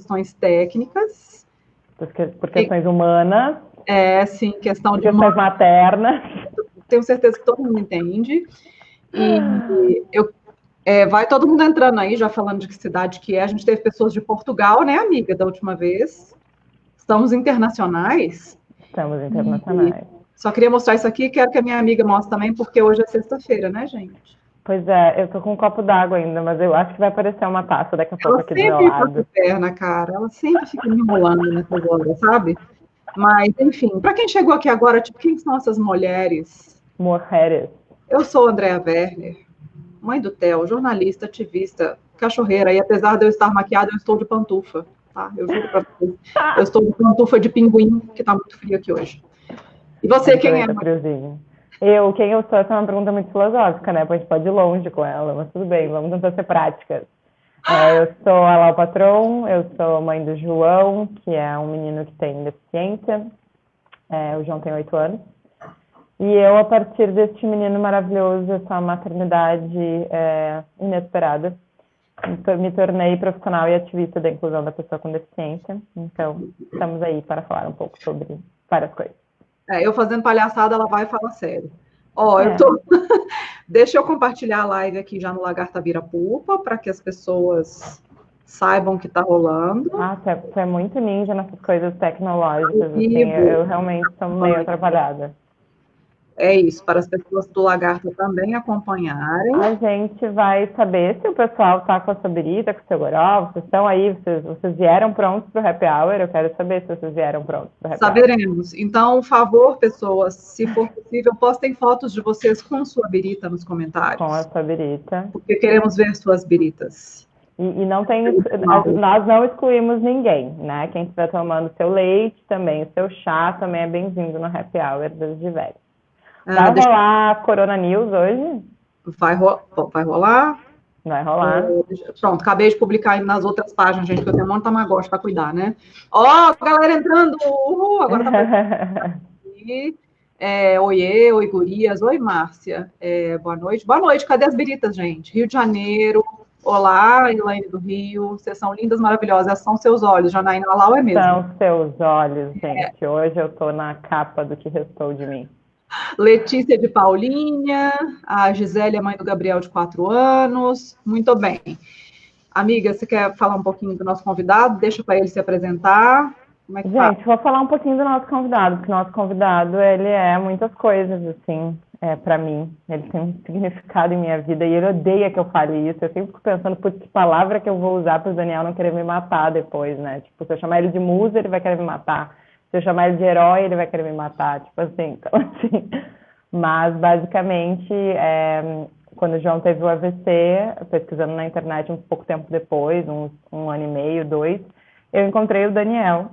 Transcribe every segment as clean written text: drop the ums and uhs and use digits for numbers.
questões técnicas. Por questões humanas. Sim, questão de questões maternas. Tenho certeza que todo mundo entende. E vai todo mundo entrando aí, já falando de que cidade que é. A gente teve pessoas de Portugal, né, amiga, da última vez. Estamos internacionais. Estamos internacionais. Só queria mostrar isso aqui, quero que a minha amiga mostre também, porque hoje é sexta-feira, né, gente? Pois é, eu tô com um copo d'água ainda, mas eu acho que vai aparecer uma taça daqui a pouco aqui do meu lado. Ela sempre perna, cara. Ela sempre fica me enrolando nessas horas, sabe? Mas, enfim, para quem chegou aqui agora, tipo, quem são essas mulheres? Mulheres. Eu sou Andréa Werner, mãe do Theo, jornalista, ativista, cachorreira, e apesar de eu estar maquiada, eu estou de pantufa, tá? Eu juro pra vocês. Eu estou de pantufa de pinguim, que tá muito frio aqui hoje. E você, quem é? Tá friozinho. Quem eu sou? Essa é uma pergunta muito filosófica, né? A gente pode ir longe com ela, mas tudo bem, vamos tentar ser práticas. Eu sou a Lau Patron, eu sou mãe do João, que é um menino que tem deficiência. O João tem 8 anos. E eu, a partir deste menino maravilhoso, essa maternidade inesperada, me tornei profissional e ativista da inclusão da pessoa com deficiência. Então, estamos aí para falar um pouco sobre várias coisas. Eu fazendo palhaçada, ela vai e fala sério. Deixa eu compartilhar a live aqui já no Lagarta Vira Pupa, para que as pessoas saibam o que está rolando. Você é muito ninja nessas coisas tecnológicas, assim, eu realmente estou meio atrapalhada. É isso, para as pessoas do Lagarto também acompanharem. A gente vai saber se o pessoal está com a sua birita, com o seu goró, vocês estão aí, vocês vieram prontos para o Happy Hour, eu quero saber se vocês vieram prontos para o Happy Hour. Saberemos. Então, por favor, pessoas, se for possível, postem fotos de vocês com sua birita nos comentários. Com a sua birita. Porque queremos ver suas biritas. E não tem, nós não excluímos ninguém, né? Quem estiver tomando seu leite também, o seu chá também é bem-vindo no Happy Hour das Diversas. Vai rolar Corona News hoje? Vai rolar. Vai rolar. Pronto, acabei de publicar nas outras páginas, gente, que eu tenho um monte de tamagotchi para cuidar, né? Galera entrando! Agora tá Oiê, oi, gurias. Oi, Márcia. Boa noite. Boa noite, cadê as biritas, gente? Rio de Janeiro. Olá, Elaine do Rio. Vocês são lindas, maravilhosas. São seus olhos, Janaína Alau é mesmo. São seus olhos, gente. Hoje eu tô na capa do que restou de mim. Letícia de Paulinha, a Gisele é mãe do Gabriel de 4 anos. Muito bem. Amiga, você quer falar um pouquinho do nosso convidado? Deixa para ele se apresentar. Como é que gente, vou falar um pouquinho do nosso convidado, porque o nosso convidado, ele é muitas coisas, assim, para mim. Ele tem um significado em minha vida e ele odeia que eu fale isso. Eu sempre fico pensando, putz, que palavra que eu vou usar para o Daniel não querer me matar depois, né? Tipo, se eu chamar ele de musa, ele vai querer me matar. Se eu chamar ele de herói, ele vai querer me matar, tipo assim, então, assim. Mas, basicamente, quando o João teve o AVC, pesquisando na internet um pouco tempo depois, um ano e meio, 2, eu encontrei o Daniel,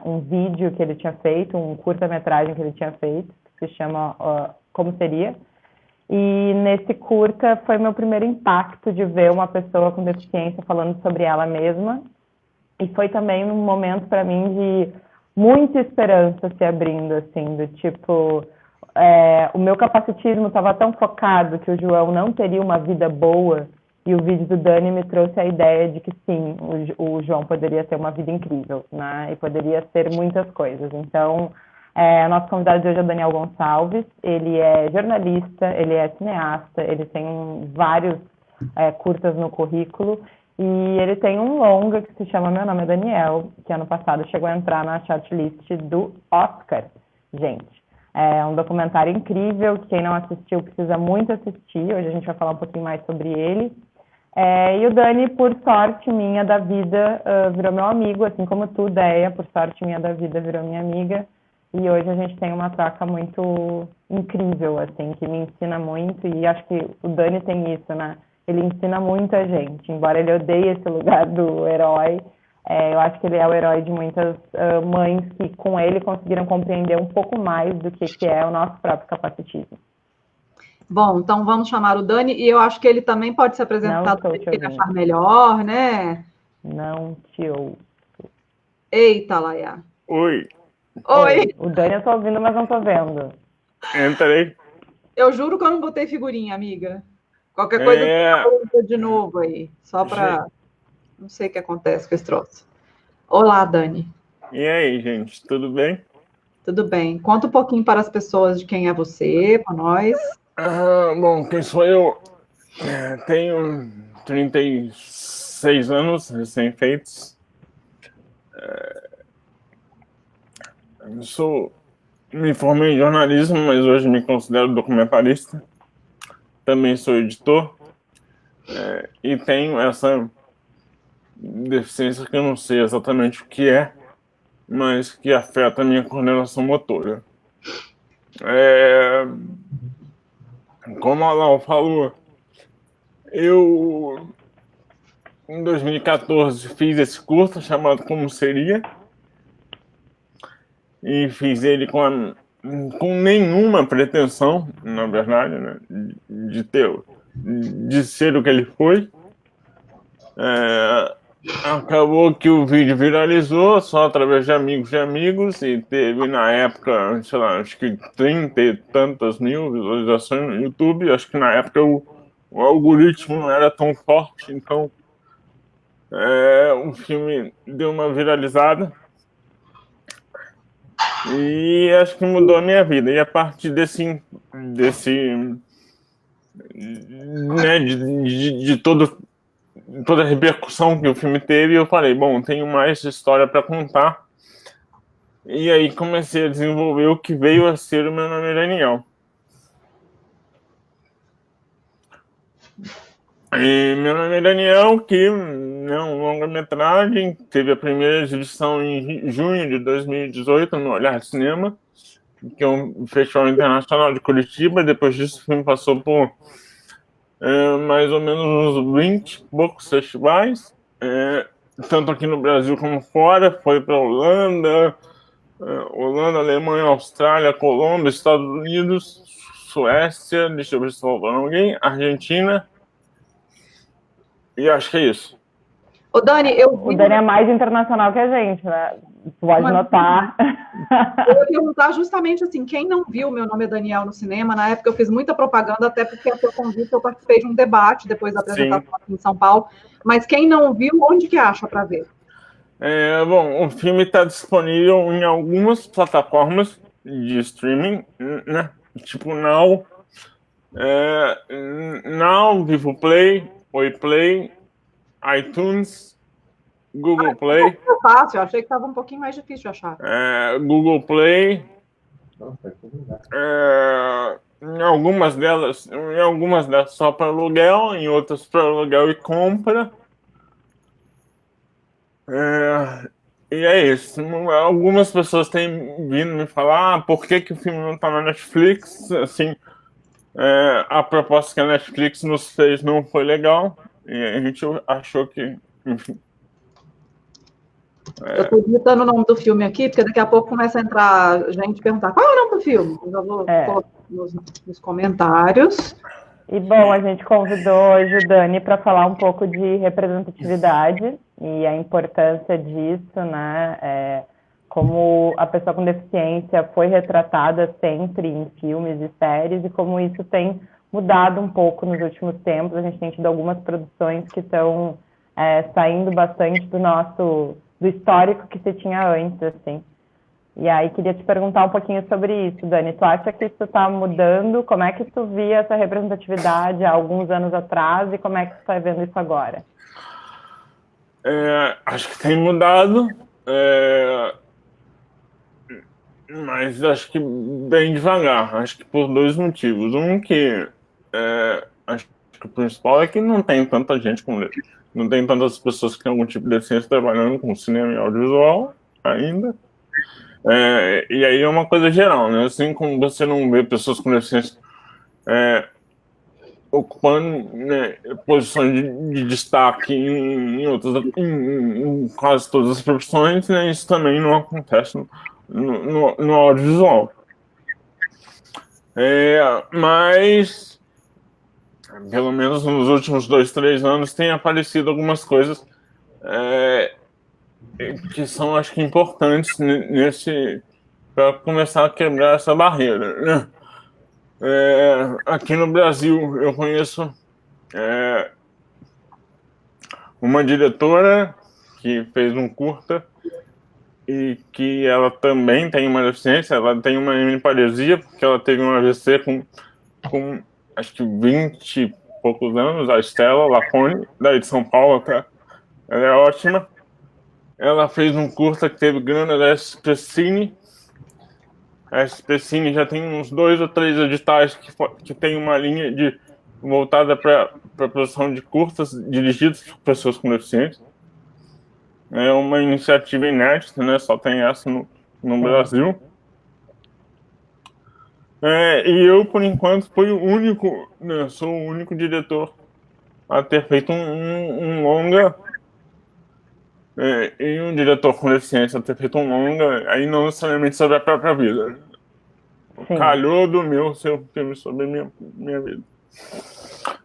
um vídeo que ele tinha feito, um curta-metragem que ele tinha feito, que se chama Como Seria, e nesse curta foi meu primeiro impacto de ver uma pessoa com deficiência falando sobre ela mesma, e foi também um momento para mim de muita esperança se abrindo, assim, do tipo, o meu capacitismo estava tão focado que o João não teria uma vida boa, e o vídeo do Dani me trouxe a ideia de que sim, o João poderia ter uma vida incrível, né, e poderia ser muitas coisas. Então, nosso convidado de hoje é o Daniel Gonçalves, ele é jornalista, ele é cineasta, ele tem vários curtas no currículo, e ele tem um longa que se chama Meu Nome é Daniel, que ano passado chegou a entrar na shortlist do Oscar, gente. É um documentário incrível, que quem não assistiu precisa muito assistir, hoje a gente vai falar um pouquinho mais sobre ele. E o Dani, por sorte minha da vida, virou meu amigo, assim como tu, Deia, por sorte minha da vida, virou minha amiga. E hoje a gente tem uma troca muito incrível, assim, que me ensina muito, e acho que o Dani tem isso, né? Ele ensina muito a gente, embora ele odeie esse lugar do herói, eu acho que ele é o herói de muitas mães que com ele conseguiram compreender um pouco mais do que é o nosso próprio capacitismo. Bom, então vamos chamar o Dani, e eu acho que ele também pode se apresentar do que ele achar melhor, né? Não te ouço. Eita, Laia. Oi. O Dani eu tô ouvindo, mas não tô vendo. Entrei. Eu juro que eu não botei figurinha, amiga. Qualquer coisa, eu de novo aí, só para... Não sei o que acontece com esse troço. Olá, Dani. E aí, gente, tudo bem? Tudo bem? Conta um pouquinho para as pessoas de quem é você, para nós. Bom, quem sou eu? Tenho 36 anos recém-feitos. Me formei em jornalismo, mas hoje me considero documentarista. Também sou editor. E tenho essa deficiência que eu não sei exatamente o que é, mas que afeta a minha coordenação motora. Como a Lau falou, eu em 2014 fiz esse curso chamado Como Seria, e fiz ele com nenhuma pretensão, na verdade, né, de ser o que ele foi. Acabou que o vídeo viralizou só através de amigos, e teve na época, sei lá, acho que 30 e tantas mil visualizações no YouTube. Acho que na época o algoritmo não era tão forte, então o filme deu uma viralizada e acho que mudou a minha vida. E a partir né, de toda a repercussão que o filme teve, eu falei, bom, tenho mais história para contar. E aí comecei a desenvolver o que veio a ser o Meu Nome é Daniel. E Meu Nome é Daniel, que é um longa-metragem, teve a primeira exibição em junho de 2018 no Olhar de Cinema, que é um festival internacional de Curitiba. Depois disso o filme passou por mais ou menos uns 20 e poucos festivais, tanto aqui no Brasil como fora. Foi para Holanda, Alemanha, Austrália, Colômbia, Estados Unidos, Suécia, deixa eu ver se faltou alguém, Argentina, e acho que é isso. Ô, Dani, O Dani é mais internacional que a gente, né? Pode notar. Eu ia perguntar justamente assim, quem não viu Meu Nome é Daniel no cinema, na época eu fiz muita propaganda, até porque a seu convite eu participei de um debate depois da apresentação aqui em São Paulo, mas quem não viu, onde que acha para ver? Bom, o filme está disponível em algumas plataformas de streaming, né? Tipo Now, Vivo Play, Oi Play, iTunes, Google Play. É fácil, eu achei que estava um pouquinho mais difícil de achar. Google Play. Em algumas delas só para aluguel, em outras para aluguel e compra. E é isso. Algumas pessoas têm vindo me falar por que o filme não está na Netflix. Assim, a proposta que a Netflix nos fez não foi legal, e a gente achou que, enfim. Eu estou digitando o nome do filme aqui, porque daqui a pouco começa a entrar gente perguntar qual é o nome do filme. Eu já vou colocar nos comentários. E, bom, a gente convidou hoje o Dani para falar um pouco de representatividade e a importância disso, né? Como a pessoa com deficiência foi retratada sempre em filmes e séries, e como isso tem mudado um pouco nos últimos tempos. A gente tem tido algumas produções que estão saindo bastante do histórico que se tinha antes, assim. E aí, queria te perguntar um pouquinho sobre isso, Dani. Tu acha que isso está mudando? Como é que tu via essa representatividade há alguns anos atrás, e como é que tu está vendo isso agora? Acho que tem mudado, mas acho que bem devagar. Acho que por dois motivos. Um que acho que o principal é que não tem tanta gente não tem tantas pessoas que têm algum tipo de deficiência trabalhando com cinema e audiovisual ainda. E aí é uma coisa geral, né? Assim como você não vê pessoas com deficiência ocupando, né, posições de destaque em quase todas as profissões, né? Isso também não acontece no audiovisual. Mas, pelo menos nos últimos 2, 3 anos, tem aparecido algumas coisas que são, acho que, importantes para começar a quebrar essa barreira, né? Aqui no Brasil eu conheço uma diretora que fez um curta e que ela também tem uma deficiência, ela tem uma hemiparesia, porque ela teve um AVC com acho que 20 e poucos anos, a Estela Lacone, daí de São Paulo, tá? Ela é ótima. Ela fez um curta que teve grana da Expressine. A Expressine já tem uns 2 ou 3 editais que tem uma linha voltada para produção de curtas dirigidos por pessoas com deficiência. É uma iniciativa inédita, né? Só tem essa no Brasil. E eu, por enquanto, sou o único diretor a ter feito um longa, e um diretor com deficiência a ter feito um longa, aí não necessariamente sobre a própria vida. Calhou do meu ser um filme sobre minha vida.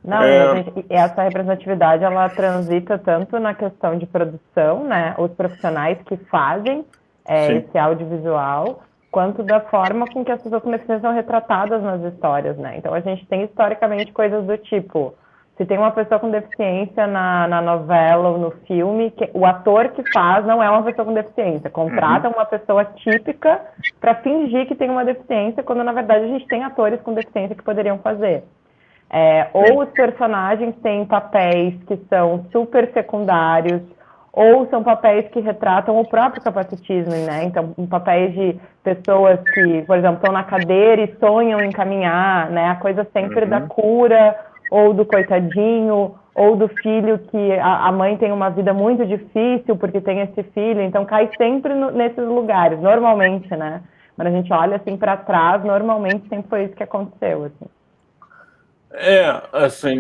Não, essa representatividade, ela transita tanto na questão de produção, né, os profissionais que fazem esse audiovisual, quanto da forma com que as pessoas com deficiência são retratadas nas histórias, né? Então a gente tem historicamente coisas do tipo, se tem uma pessoa com deficiência na novela ou no filme, o ator que faz não é uma pessoa com deficiência, contrata uma pessoa típica para fingir que tem uma deficiência, quando na verdade a gente tem atores com deficiência que poderiam fazer. Ou os personagens têm papéis que são super secundários, ou são papéis que retratam o próprio capacitismo, né? Então, papéis de pessoas que, por exemplo, estão na cadeira e sonham em caminhar, né? A coisa sempre da cura, ou do coitadinho, ou do filho que a mãe tem uma vida muito difícil porque tem esse filho, então cai sempre nesses lugares, normalmente, né? Quando a gente olha assim para trás, normalmente sempre foi isso que aconteceu, assim.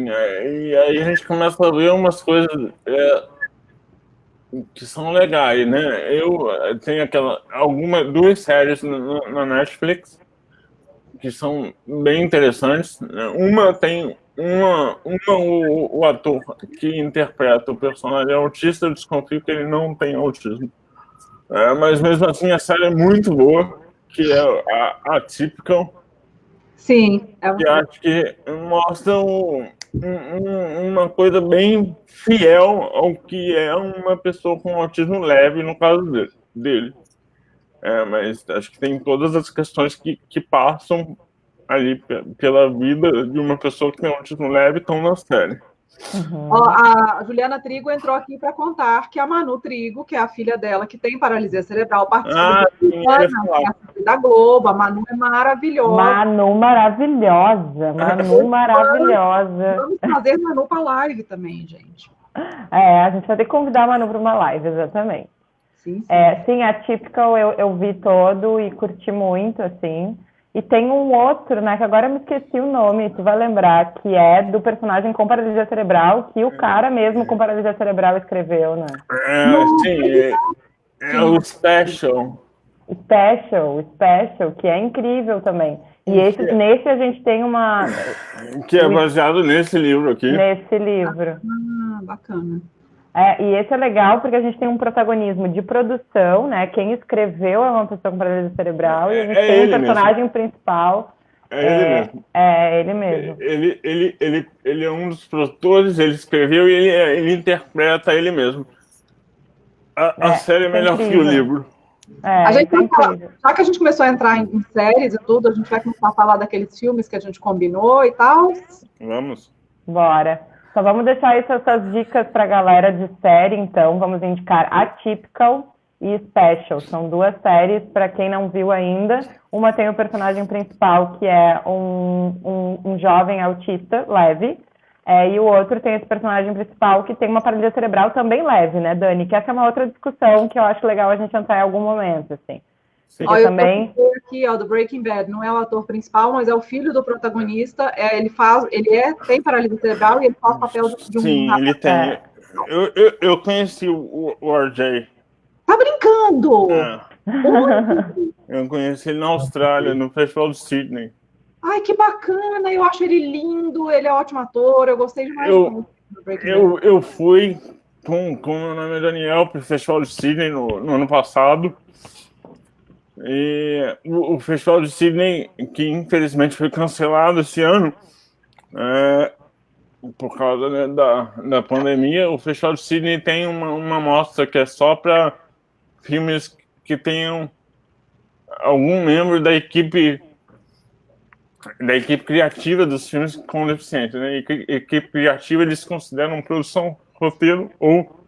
E aí a gente começa a ver umas coisas que são legais, né? Eu tenho duas séries na Netflix que são bem interessantes. Uma tem o ator que interpreta o personagem autista, eu desconfio que ele não tem autismo. Mas mesmo assim a série é muito boa, que é a Atypical. Sim. Que acho que mostra uma coisa bem fiel ao que é uma pessoa com autismo leve, no caso dele. Mas acho que tem todas as questões que passam ali pela vida de uma pessoa que tem autismo leve estão na série. A Juliana Trigo entrou aqui para contar que a Manu Trigo, que é a filha dela, que tem paralisia cerebral, participa da Globo. A Manu é maravilhosa. Manu maravilhosa. Vamos fazer Manu para live também, gente. A gente vai ter que convidar a Manu para uma live, exatamente. Sim, a Typical eu vi todo e curti muito, assim. E tem um outro, né, que agora eu me esqueci o nome, tu vai lembrar, que é do personagem com paralisia cerebral, que o cara mesmo com paralisia cerebral escreveu, né? É o Special. Special, que é incrível também. E nesse a gente tem uma... Que é baseado nesse livro aqui. Nesse livro. Bacana. E esse é legal porque a gente tem um protagonismo de produção, né? Quem escreveu é uma pessoa com paralisia cerebral e a gente tem um personagem principal. Ele mesmo. Ele é um dos produtores, ele escreveu e ele interpreta ele mesmo. A série é melhor que o livro. Já que a gente começou a entrar em séries e tudo, a gente vai começar a falar daqueles filmes que a gente combinou e tal. Vamos. Bora. Só vamos deixar essas dicas para a galera de série, então. Vamos indicar Atypical e Special. São duas séries, para quem não viu ainda. Uma tem o personagem principal, que é um jovem autista leve. E o outro tem esse personagem principal, que tem uma paralisia cerebral também leve, né, Dani? Que essa é uma outra discussão que eu acho legal a gente entrar em algum momento, assim. Eu também aqui, do Breaking Bad, não é o ator principal, mas é o filho do protagonista. Tem paralisia cerebral e ele faz o papel de um... Sim, ele tem. Eu conheci o RJ. Tá brincando? Eu conheci ele na Austrália, no Festival de Sydney. Ai, que bacana! Eu acho ele lindo, ele é ótimo ator, eu gostei demais do Breaking Bad. Eu fui com o meu nome é Daniel para o Festival de Sydney no ano passado. E o Festival de Sydney, que infelizmente foi cancelado esse ano, por causa, né, da pandemia, o Festival de Sydney tem uma mostra que é só para filmes que tenham algum membro da equipe criativa dos filmes com deficiência, né? Equipe criativa eles consideram produção, roteiro ou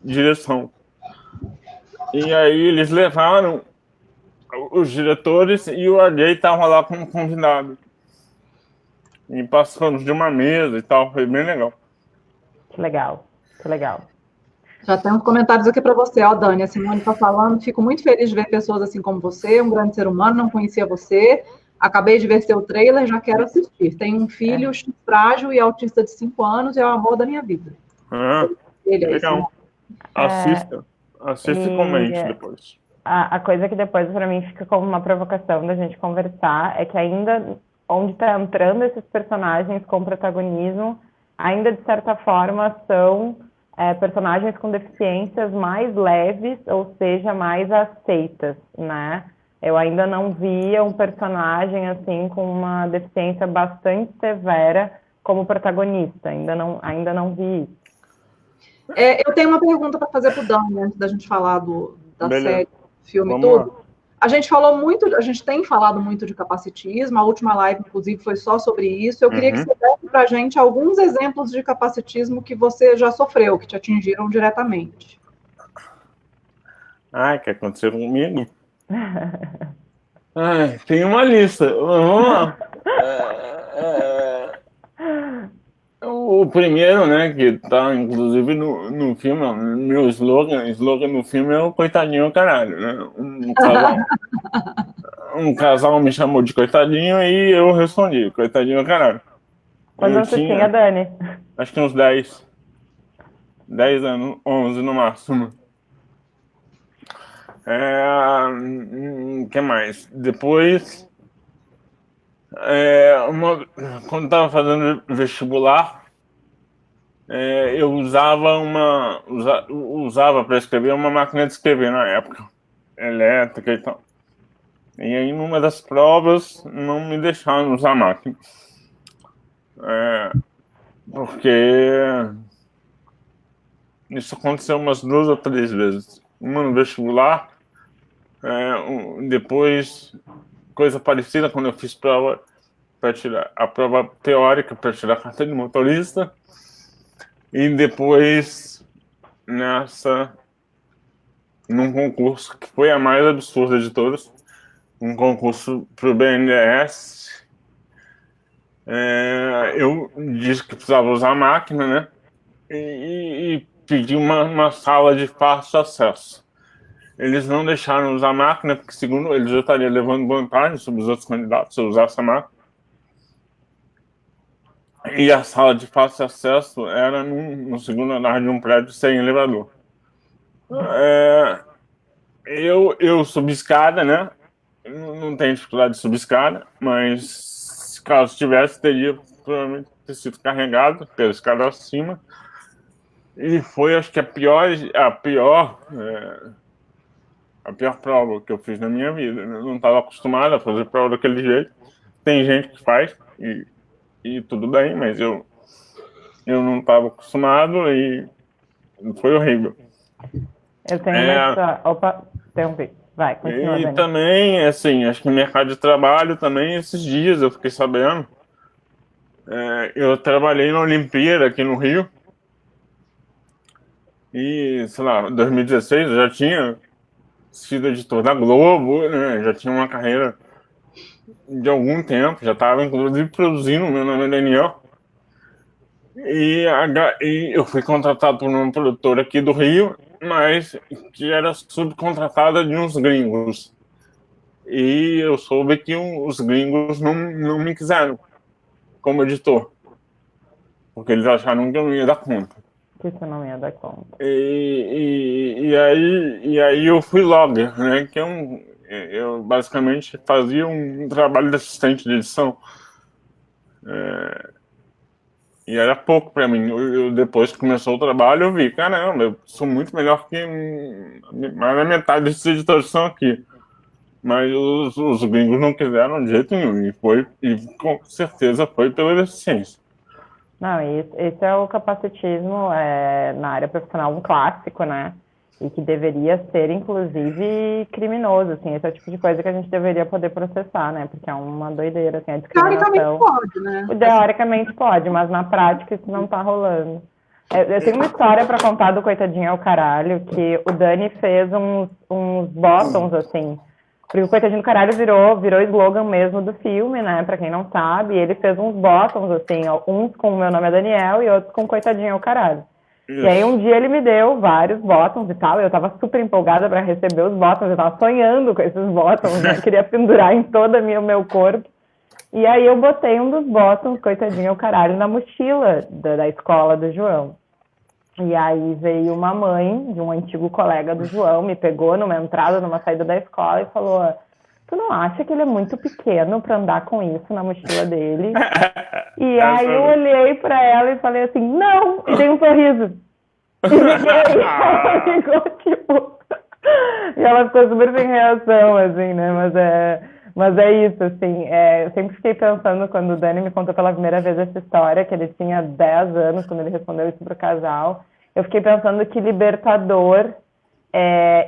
direção. E aí eles levaram os diretores e o RJ estava lá como convidado. E participamos de uma mesa e tal, foi bem legal. Que legal, que legal. Já tem uns comentários aqui para você, ó, Dani. A Simone está falando, fico muito feliz de ver pessoas assim como você, um grande ser humano, não conhecia você. Acabei de ver seu trailer, já quero assistir. Tenho um filho frágil e autista de 5 anos e é o amor da minha vida. Ele é legal. Assista e comente depois. A coisa que depois para mim fica como uma provocação da gente conversar é que ainda onde está entrando esses personagens com protagonismo, ainda de certa forma são personagens com deficiências mais leves, ou seja, mais aceitas, né? Eu ainda não via um personagem assim com uma deficiência bastante severa como protagonista, ainda não vi isso. Eu tenho uma pergunta para fazer para o Dani, antes da gente falar da série, do filme e tudo. Lá. A gente tem falado muito de capacitismo, a última live, inclusive, foi só sobre isso. Eu queria que você desse para a gente alguns exemplos de capacitismo que você já sofreu, que te atingiram diretamente. Que aconteceu comigo? Tem uma lista. Vamos lá. O primeiro, né, que tá inclusive no filme, meu slogan no filme é o coitadinho caralho, né? Um casal me chamou de coitadinho e eu respondi, coitadinho caralho. Quando você tinha, Dani? Acho que uns 10 anos, 11 no máximo. Que mais? Depois, quando estava fazendo vestibular, eu usava para escrever uma máquina de escrever na época, elétrica e tal. E aí, numa das provas, não me deixaram usar a máquina. Porque isso aconteceu umas 2 ou 3 vezes. Uma no vestibular, depois, coisa parecida quando eu fiz prova para tirar a prova teórica para tirar a carta de motorista. E depois, num concurso que foi a mais absurda de todas, um concurso para o BNDES, eu disse que precisava usar a máquina, né? E pedi uma sala de fácil acesso. Eles não deixaram usar a máquina, porque, segundo eles, eu estaria levando vantagem sobre os outros candidatos se eu usasse a máquina. E a sala de fácil acesso era no segundo andar de um prédio sem elevador. Eu subi escada, né? Não tenho dificuldade de subir escada, mas caso tivesse, teria provavelmente sido carregado pela escada acima. E foi, acho que a pior prova que eu fiz na minha vida. Eu não estava acostumado a fazer prova daquele jeito. Tem gente que faz e tudo bem, mas eu não estava acostumado e foi horrível. Eu tenho essa... Opa, interrompi. Vai, continua, E Dani. também, assim, acho que no mercado de trabalho também, esses dias eu fiquei sabendo. Eu trabalhei na Olimpíada aqui no Rio. E, sei lá, em 2016 eu já tinha sido editor da Globo, né? Já tinha uma carreira de algum tempo, já estava inclusive produzindo o Meu Nome é Daniel. E eu fui contratado por uma produtora aqui do Rio, mas que era subcontratada de uns gringos. E eu soube que os gringos não me quiseram como editor, porque eles acharam que eu não ia dar conta. Que você não ia dar conta. E aí eu fui logger, né? Que eu basicamente fazia um trabalho de assistente de edição. E era pouco para mim. Depois que começou o trabalho, eu vi, caramba, eu sou muito melhor que mais da metade desses editores que estão aqui. Mas os gringos não quiseram de jeito nenhum. E com certeza foi pela deficiência. Não, esse é o capacitismo na área profissional, um clássico, né? E que deveria ser, inclusive, criminoso, assim. Esse é o tipo de coisa que a gente deveria poder processar, né? Porque é uma doideira, assim, a Teoricamente discriminação. pode, né? Teoricamente pode, mas na prática isso não tá rolando. Eu tenho uma história pra contar do Coitadinho ao Caralho, que o Dani fez uns bottoms, assim. Porque o Coitadinho do Caralho virou slogan mesmo do filme, né? Pra quem não sabe. E ele fez uns bottoms, assim, uns com o Meu Nome é Daniel e outros com Coitadinho ao Caralho. Isso. E aí um dia ele me deu vários bottoms e tal, eu tava super empolgada pra receber os bottoms, eu tava sonhando com esses bottoms, né? Queria pendurar em todo o meu corpo. E aí eu botei um dos bottoms, Coitadinho ao Caralho, na mochila da escola do João. E aí veio uma mãe de um antigo colega do João, me pegou numa entrada, numa saída da escola e falou: tu não acha que ele é muito pequeno pra andar com isso na mochila dele? E aí eu olhei pra ela e falei assim, não! E dei um sorriso. E fiquei, ela ficou tipo... E ela ficou super sem reação, assim, né? Mas é isso, assim. Eu sempre fiquei pensando, quando o Dani me contou pela primeira vez essa história, que ele tinha 10 anos, quando ele respondeu isso pro casal, eu fiquei pensando que libertador,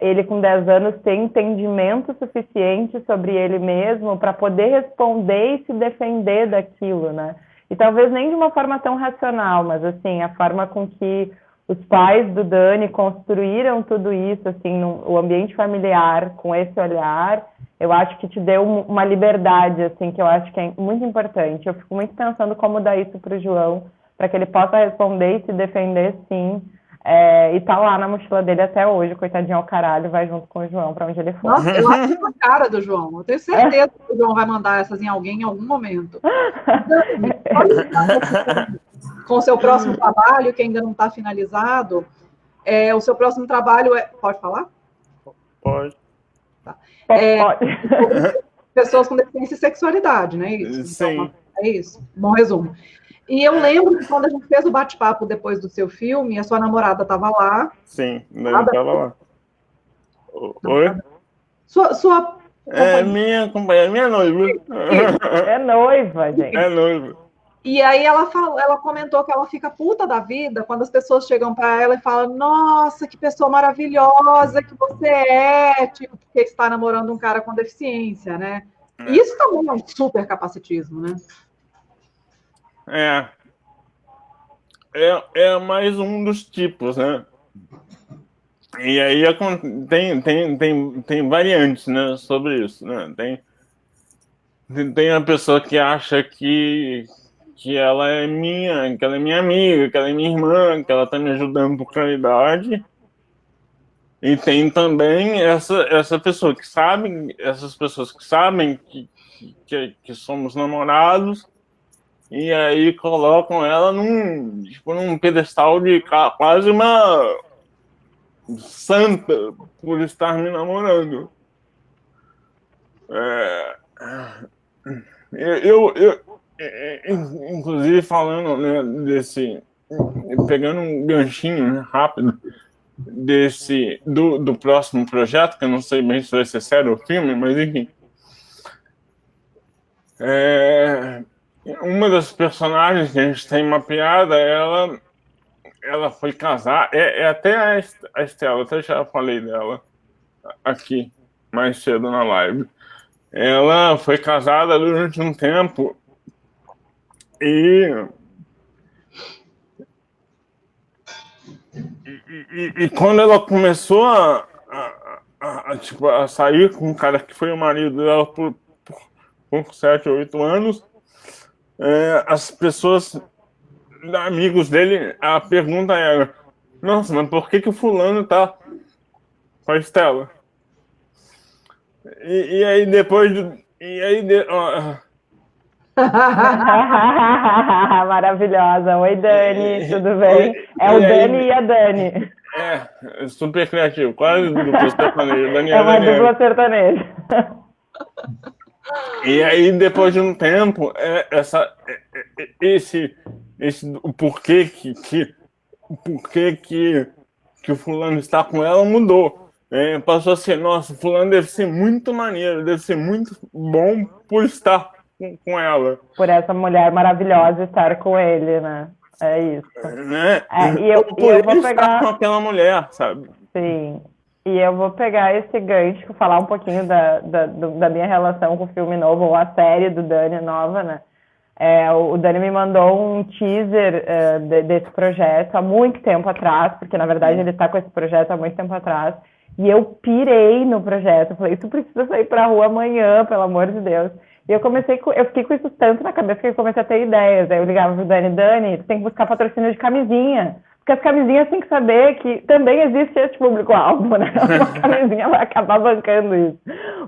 ele com 10 anos tem entendimento suficiente sobre ele mesmo para poder responder e se defender daquilo, né? E talvez nem de uma forma tão racional, mas assim, a forma com que os pais do Dani construíram tudo isso, assim, o ambiente familiar, com esse olhar, eu acho que te deu uma liberdade, assim, que eu acho que é muito importante. Eu fico muito pensando como dar isso para o João, para que ele possa responder e se defender, sim. E tá lá na mochila dele até hoje, Coitadinho ao Caralho, vai junto com o João para onde ele for. Nossa, eu acho que é a cara do João. Eu tenho certeza que o João vai mandar essas em alguém em algum momento. Com o seu próximo trabalho, que ainda não está finalizado, o seu próximo trabalho é... Pode falar? Pode. Tá. Pode. Pessoas com deficiência e sexualidade, né? Isso. Sim. Então, é isso. Bom resumo. E eu lembro que quando a gente fez o bate-papo depois do seu filme, a sua namorada estava lá. Sim, ainda estava lá. Oi? Sua minha companheira, minha noiva. É noiva, gente. É noiva. E aí ela comentou que ela fica puta da vida quando as pessoas chegam para ela e falam: nossa, que pessoa maravilhosa que você é, tipo, porque está namorando um cara com deficiência, né? Isso também é um super capacitismo, né? É mais um dos tipos, né? E aí tem variantes, né, sobre isso, né? Tem a pessoa que acha que ela é que ela é minha amiga, que ela é minha irmã, que ela tá me ajudando por caridade. E tem também essas pessoas que sabem que somos namorados, e aí colocam ela num pedestal de quase uma santa por estar me namorando. Inclusive falando, né, pegando um ganchinho, né, rápido do próximo projeto, que eu não sei bem se vai ser sério o filme, mas enfim. Uma das personagens que a gente tem mapeada, ela foi casar, até a Estela, até já falei dela aqui mais cedo na live. Ela foi casada durante um tempo e quando ela começou a sair com um cara que foi o marido dela por 7 ou 8 anos, as pessoas, amigos dele, a pergunta era: nossa, mas por que o fulano tá com a Estela? E aí depois Maravilhosa. Oi, Dani, tudo bem? É o Dani e a Dani. Super criativo, quase dupla sertaneja. É uma dupla sertaneja. E aí, depois de um tempo, o porquê que o fulano está com ela mudou. Passou a ser: nossa, o fulano deve ser muito maneiro, deve ser muito bom por estar com ela. Por essa mulher maravilhosa estar com ele, né? É isso. Né? E eu vou pegar com aquela mulher, sabe? Sim. E eu vou pegar esse gancho, falar um pouquinho da minha relação com o filme novo, ou a série do Dani nova, né? O Dani me mandou um teaser desse projeto há muito tempo atrás, porque na verdade ele está com esse projeto há muito tempo atrás, e eu pirei no projeto. Eu falei, tu precisa sair pra rua amanhã, pelo amor de Deus. E eu fiquei com isso tanto na cabeça que eu comecei a ter ideias. Aí eu ligava pro Dani, tu tem que buscar patrocínio de camisinha. Porque as camisinhas têm que saber que também existe esse público-alvo, né? Uma camisinha vai acabar bancando isso.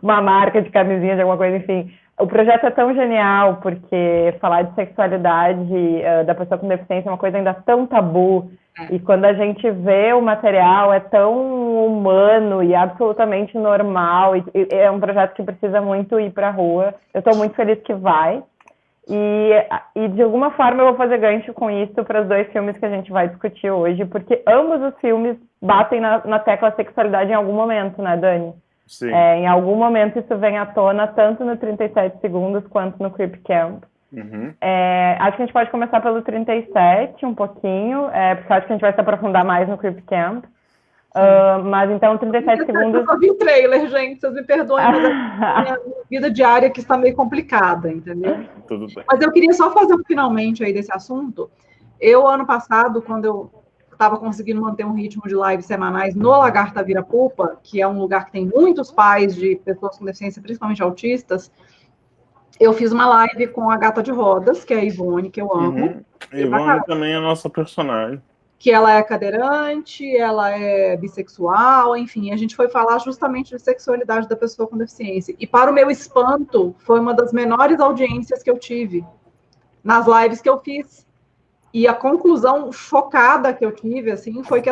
Uma marca de camisinha, de alguma coisa, enfim. O projeto é tão genial, porque falar de sexualidade da pessoa com deficiência é uma coisa ainda tão tabu. E quando a gente vê o material, é tão humano e absolutamente normal. E é um projeto que precisa muito ir para a rua. Eu estou muito feliz que vai. E de alguma forma eu vou fazer gancho com isso para os 2 filmes que a gente vai discutir hoje, porque ambos os filmes batem na tecla sexualidade em algum momento, né, Dani? Sim. Em algum momento isso vem à tona, tanto no 37 segundos quanto no Creep Camp. Uhum. Acho que a gente pode começar pelo 37 um pouquinho, porque acho que a gente vai se aprofundar mais no Creep Camp. Mas então, 37 segundos... Eu só vi o trailer, gente, vocês me perdoem, mas a minha vida diária que está meio complicada, entendeu? Tudo bem. Mas eu queria só fazer um finalmente aí desse assunto. Eu, ano passado, quando eu estava conseguindo manter um ritmo de lives semanais no Lagarta Vira Pupa, que é um lugar que tem muitos pais de pessoas com deficiência, principalmente autistas, eu fiz uma live com a Gata de Rodas, que é a Ivone, que eu amo. Uhum. Ivone também é a nossa personagem. Que ela é cadeirante, ela é bissexual, enfim, a gente foi falar justamente de sexualidade da pessoa com deficiência. E para o meu espanto, foi uma das menores audiências que eu tive nas lives que eu fiz. E a conclusão chocada que eu tive, assim, foi que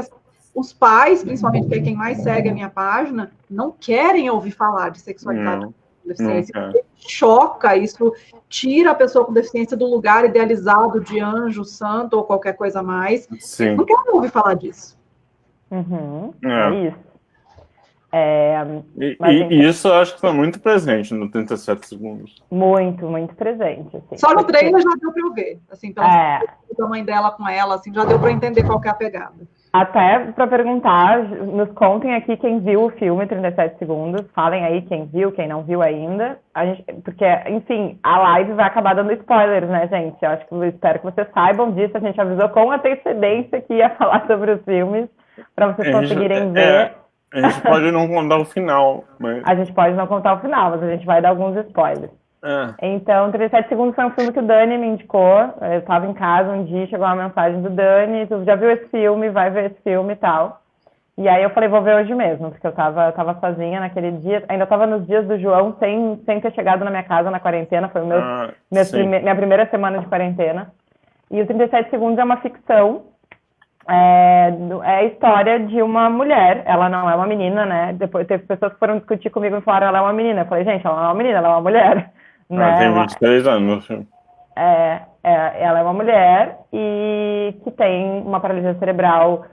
os pais, principalmente, que é quem mais segue a minha página, não querem ouvir falar de sexualidade com deficiência. Choca, isso tira a pessoa com deficiência do lugar idealizado de anjo, santo ou qualquer coisa mais. Sim. Não quero ouvir falar disso. É isso. E isso eu acho que está muito presente no 37 segundos. Muito, muito presente. Assim. Só no trailer já deu para eu ver. Assim, pela mãe dela com ela, assim, já deu para entender qual que é a pegada. Até para perguntar, nos contem aqui quem viu o filme 37 segundos, falem aí quem viu, quem não viu ainda, porque, enfim, a live vai acabar dando spoilers, né, gente? Eu espero que vocês saibam disso, a gente avisou com antecedência que ia falar sobre os filmes, para vocês conseguirem ver. A gente pode não contar o final. Mas... A gente pode não contar o final, mas a gente vai dar alguns spoilers. Então, 37 segundos foi um filme que o Dani me indicou. Eu estava em casa um dia, chegou uma mensagem do Dani, tu já viu esse filme, vai ver esse filme e tal. E aí eu falei, vou ver hoje mesmo, porque eu tava sozinha naquele dia, ainda estava nos dias do João, sem ter chegado na minha casa na quarentena, foi minha primeira semana de quarentena. E o 37 segundos é uma ficção, é a história de uma mulher, ela não é uma menina, né? Depois teve pessoas que foram discutir comigo e falaram, ela é uma menina. Eu falei, gente, ela não é uma menina, ela é uma mulher. Ela tem 23 anos. Ela é uma mulher e que tem uma paralisia cerebral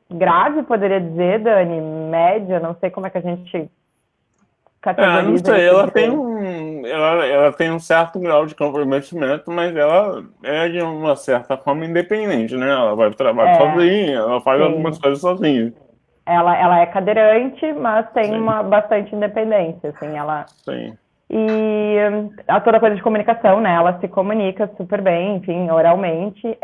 grave, poderia dizer, Dani, média, não sei como é que a gente categoriza. Não sei, ela tem um certo grau de comprometimento, mas ela é de uma certa forma independente, né? Ela vai pro trabalho sozinha, ela faz algumas coisas sozinha. Ela é cadeirante, mas tem bastante independência, assim, Sim. E toda coisa de comunicação, né? Ela se comunica super bem, enfim, oralmente.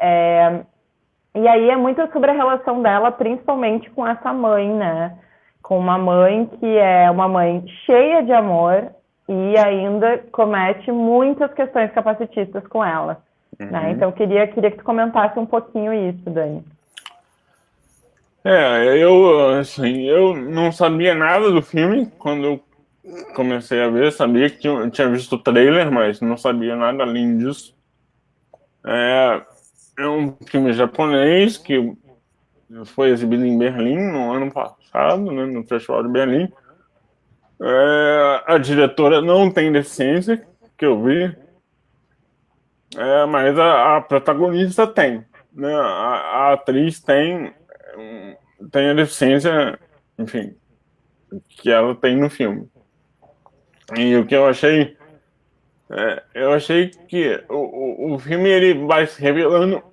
E aí é muito sobre a relação dela, principalmente com essa mãe, né? Com uma mãe que é uma mãe cheia de amor e ainda comete muitas questões capacitistas com ela. Né? Então, eu queria que tu comentasse um pouquinho isso, Dani. Eu não sabia nada do filme quando eu comecei a ver, sabia que tinha visto o trailer, mas não sabia nada além disso. É um filme japonês que foi exibido em Berlim no ano passado, né, no Festival de Berlim. A diretora não tem deficiência, que eu vi, mas a protagonista tem. Né, a atriz tem a deficiência, enfim, que ela tem no filme. E o que eu achei que o filme ele vai se revelando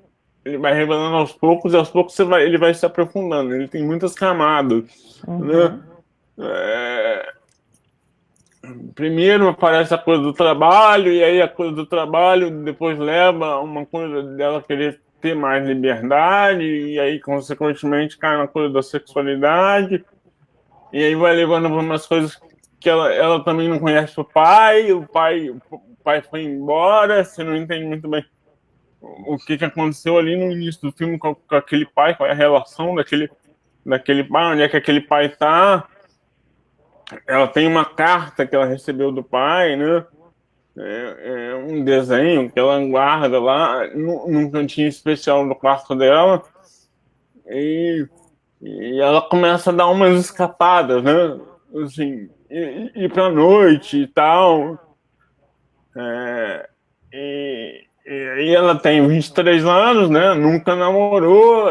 ele vai revelando aos poucos, e aos poucos ele vai se aprofundando. Ele tem muitas camadas, né? Primeiro aparece a coisa do trabalho, e aí a coisa do trabalho depois leva a uma coisa dela querer ter mais liberdade, e aí, consequentemente, cai na coisa da sexualidade, e aí vai levando para umas coisas que ela também não conhece o pai foi embora, você não entende muito bem o que aconteceu ali no início do filme com aquele pai, qual é a relação daquele pai, onde é que aquele pai está. Ela tem uma carta que ela recebeu do pai, né? Um desenho que ela guarda lá num cantinho especial do quarto dela, e ela começa a dar umas escapadas, né? Assim, ir pra noite e tal. E ela tem 23 anos, né? Nunca namorou,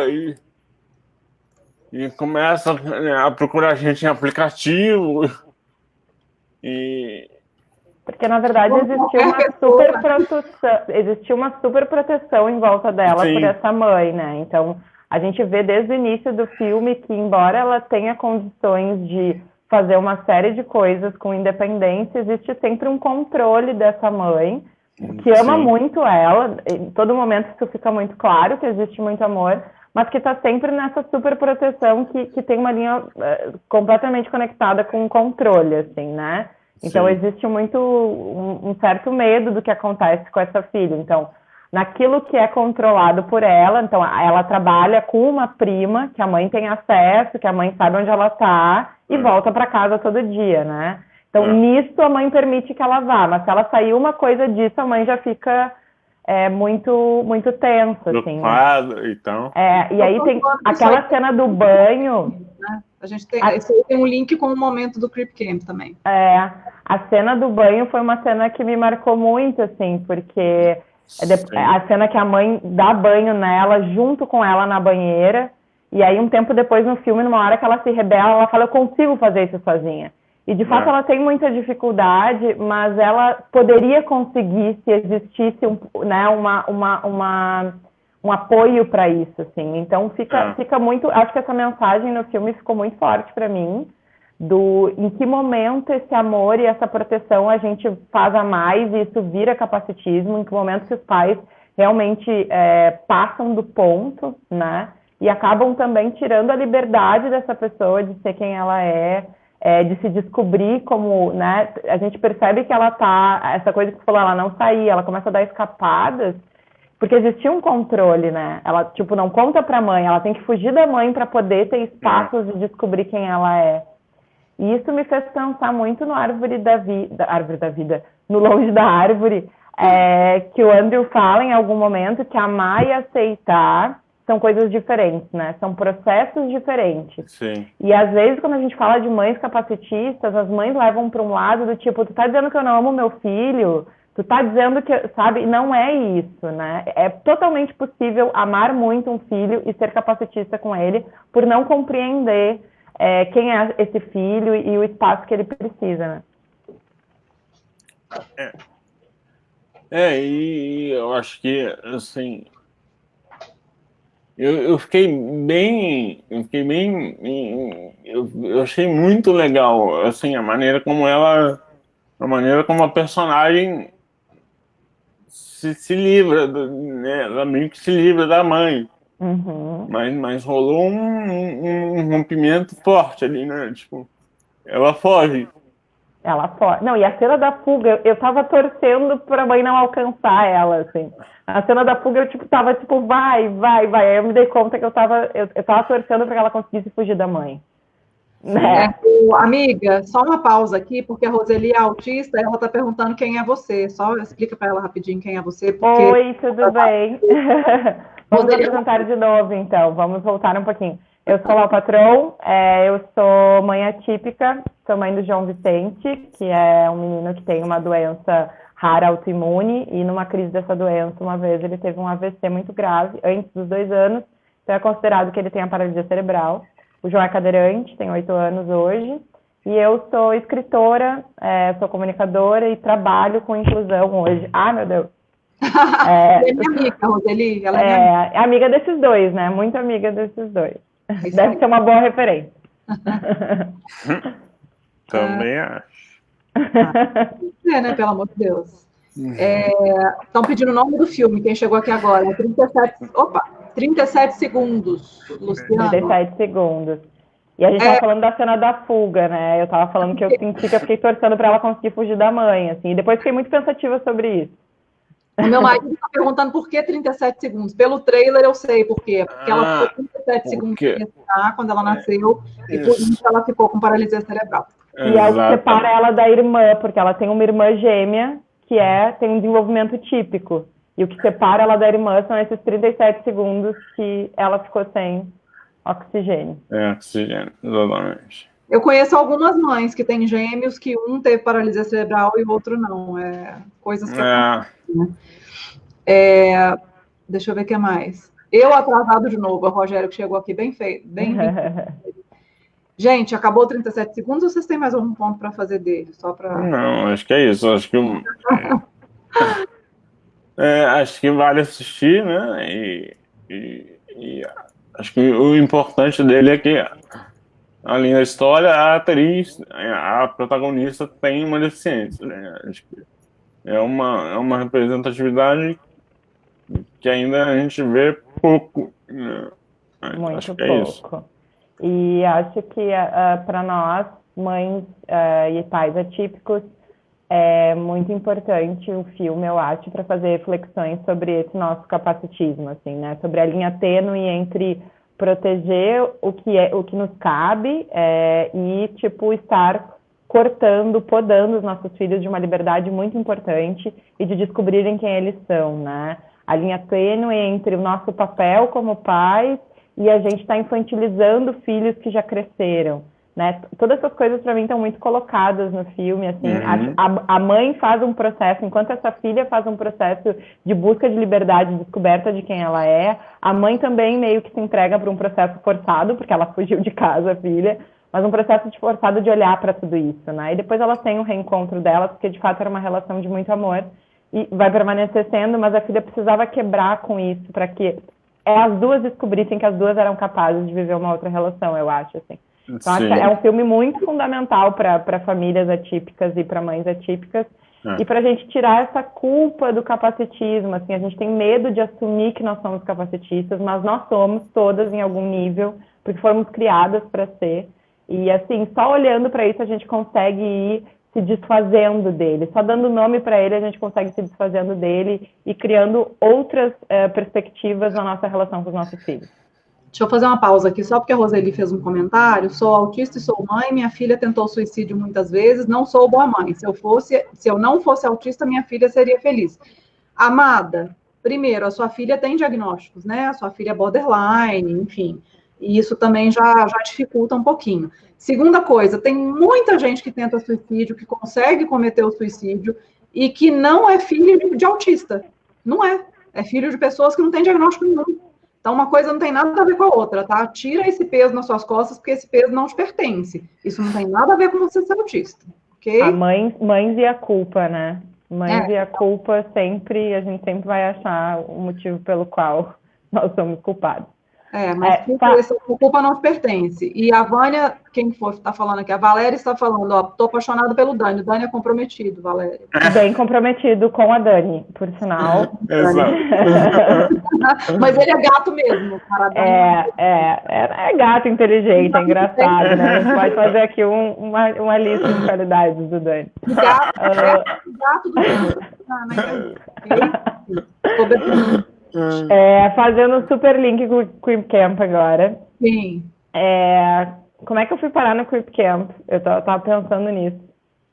e começa, né, a procurar gente em aplicativo. Porque, na verdade, existia uma super proteção em volta dela. Sim. Por essa mãe, né? Então, a gente vê desde o início do filme que, embora ela tenha condições de fazer uma série de coisas com independência, existe sempre um controle dessa mãe, que ama Sim. muito ela. Em todo momento isso fica muito claro, que existe muito amor, mas que está sempre nessa super proteção que tem uma linha completamente conectada com o controle, assim, né? Então, Sim. existe muito um certo medo do que acontece com essa filha. Então, naquilo que é controlado por ela, então, ela trabalha com uma prima, que a mãe tem acesso, que a mãe sabe onde ela está, e volta para casa todo dia, né? Então, nisso, a mãe permite que ela vá, mas se ela sair uma coisa disso, a mãe já fica muito, muito tensa, assim. Então. E aí tem aquela cena do banho... A gente tem um link com o momento do Crip Camp também. A cena do banho foi uma cena que me marcou muito, assim, porque a cena que a mãe dá banho nela, junto com ela na banheira, e aí um tempo depois no filme, numa hora que ela se rebela, ela fala, eu consigo fazer isso sozinha. E de fato ela tem muita dificuldade, mas ela poderia conseguir se existisse um apoio para isso, assim. Então fica muito... Acho que essa mensagem no filme ficou muito forte para mim, em que momento esse amor e essa proteção a gente faz a mais e isso vira capacitismo, em que momento que os pais realmente passam do ponto, né? E acabam também tirando a liberdade dessa pessoa de ser quem ela de se descobrir como, né? A gente percebe que ela essa coisa que você falou, ela não saía, ela começa a dar escapadas, porque existia um controle, né? Ela, tipo, não conta pra mãe, ela tem que fugir da mãe para poder ter espaços de descobrir quem ela é. E isso me fez pensar muito no Árvore da Vida, no Longe da Árvore, que o Andrew fala em algum momento que amar e aceitar são coisas diferentes, né? São processos diferentes. Sim. E às vezes, quando a gente fala de mães capacitistas, as mães levam para um lado do tipo, tu tá dizendo que eu não amo meu filho, tu tá dizendo que, sabe, não é isso, né? É totalmente possível amar muito um filho e ser capacitista com ele por não compreender quem é esse filho e o espaço que ele precisa, né? E eu acho que, assim, eu achei muito legal, assim, a maneira como a personagem se livra, né? Ela meio que se livra da mãe. Uhum. Mas rolou um rompimento forte ali, né? Tipo, ela foge. Ela foge. Não, e a cena da fuga, eu tava torcendo pra mãe não alcançar ela, assim. A cena da fuga, eu tava tipo, vai. Aí eu me dei conta que eu tava torcendo pra que ela conseguisse fugir da mãe. Né? Amiga, só uma pausa aqui, porque a Roseli é autista, ela tá perguntando quem é você. Só explica para ela rapidinho quem é você. Porque... Oi, tudo bem? Vamos apresentar de novo, então. Vamos voltar um pouquinho. Eu sou Lau Patrão, eu sou mãe atípica, sou mãe do João Vicente, que é um menino que tem uma doença rara autoimune, e numa crise dessa doença, uma vez ele teve um AVC muito grave, antes dos 2 anos, então é considerado que ele tem a paralisia cerebral. O João é cadeirante, tem 8 anos hoje, e eu sou escritora, sou comunicadora e trabalho com inclusão hoje. Ah, meu Deus! É minha amiga, a Roseli. Ela é minha amiga. É amiga desses dois, né? Muito amiga desses dois. Isso Deve aí. ser uma boa referência. Também acho. Né? Pelo amor de Deus. Estão pedindo o nome do filme, quem chegou aqui agora. 37 segundos, Luciano. 37 segundos. E a gente tava falando da cena da fuga, né? Eu tava falando que eu senti que eu fiquei torcendo pra ela conseguir fugir da mãe, assim. E depois fiquei muito pensativa sobre isso. O meu marido está perguntando por que 37 segundos. Pelo trailer eu sei por quê. Porque ela ficou 37 segundos sem respirar quando ela nasceu e por isso ela ficou com paralisia cerebral. E é o que separa ela da irmã, porque ela tem uma irmã gêmea que tem um desenvolvimento típico. E o que separa ela da irmã são esses 37 segundos que ela ficou sem oxigênio. Oxigênio, exatamente. Eu conheço algumas mães que têm gêmeos que um teve paralisia cerebral e o outro não. Coisas que acontecem, né? Deixa eu ver o que mais. Eu atrasado de novo, o Rogério que chegou aqui bem feio. Gente, acabou 37 segundos ou vocês têm mais algum ponto para fazer dele? Não, acho que é isso. Acho que acho que vale assistir, né? E acho que o importante dele é que, além da história, a atriz, a protagonista, tem uma deficiência, né? Acho que é uma representatividade que ainda a gente vê pouco, né? Muito pouco. E acho que para nós, mães e pais atípicos, é muito importante o filme, eu acho, para fazer reflexões sobre esse nosso capacitismo, assim, né? Sobre a linha tênue entre proteger o que nos cabe e, tipo, estar podando os nossos filhos de uma liberdade muito importante e de descobrirem quem eles são, né? A linha tênue entre o nosso papel como pais e a gente está infantilizando filhos que já cresceram, né? Todas essas coisas para mim estão muito colocadas no filme, assim. A mãe faz um processo, enquanto essa filha faz um processo de busca de liberdade, descoberta de quem ela é, a mãe também meio que se entrega para um processo forçado, porque ela fugiu de casa, a filha, mas um processo forçado de olhar para tudo isso, né? E depois elas têm um reencontro delas, porque de fato era uma relação de muito amor e vai permanecer sendo, mas a filha precisava quebrar com isso para que as duas descobrissem que as duas eram capazes de viver uma outra relação, eu acho, assim. Então, acho que é um filme muito fundamental para famílias atípicas e para mães atípicas e para a gente tirar essa culpa do capacitismo, assim, a gente tem medo de assumir que nós somos capacitistas, mas nós somos todas em algum nível, porque fomos criadas para ser, e assim, só olhando para isso a gente consegue ir se desfazendo dele, só dando nome para ele a gente consegue se desfazendo dele e criando outras perspectivas na nossa relação com os nossos filhos. Deixa eu fazer uma pausa aqui, só porque a Roseli fez um comentário. Sou autista e sou mãe, minha filha tentou suicídio muitas vezes, não sou boa mãe. Se eu não fosse autista, minha filha seria feliz. Amada, primeiro, a sua filha tem diagnósticos, né? A sua filha é borderline, enfim. E isso também já dificulta um pouquinho. Segunda coisa, tem muita gente que tenta suicídio, que consegue cometer o suicídio e que não é filho de autista. Não é. É filho de pessoas que não têm diagnóstico nenhum. Então, uma coisa não tem nada a ver com a outra, tá? Tira esse peso nas suas costas, porque esse peso não te pertence. Isso não tem nada a ver com você ser autista, ok? A mães e a culpa, né? Mães e a culpa sempre, a gente sempre vai achar o motivo pelo qual nós somos culpados. Mas essa culpa não te pertence. E a Vânia, quem for está falando aqui, a Valéria está falando, ó, tô apaixonada pelo Dani. O Dani é comprometido, Valéria. Bem comprometido com a Dani, por sinal. Exato. Mas ele é gato mesmo, cara. É gato inteligente, é engraçado, né? A gente pode fazer aqui uma lista de qualidades do Dani. Gato do Dani. Fazendo um super link com o Creep Camp agora. Sim. Como é que eu fui parar no Creep Camp? Eu tava pensando nisso.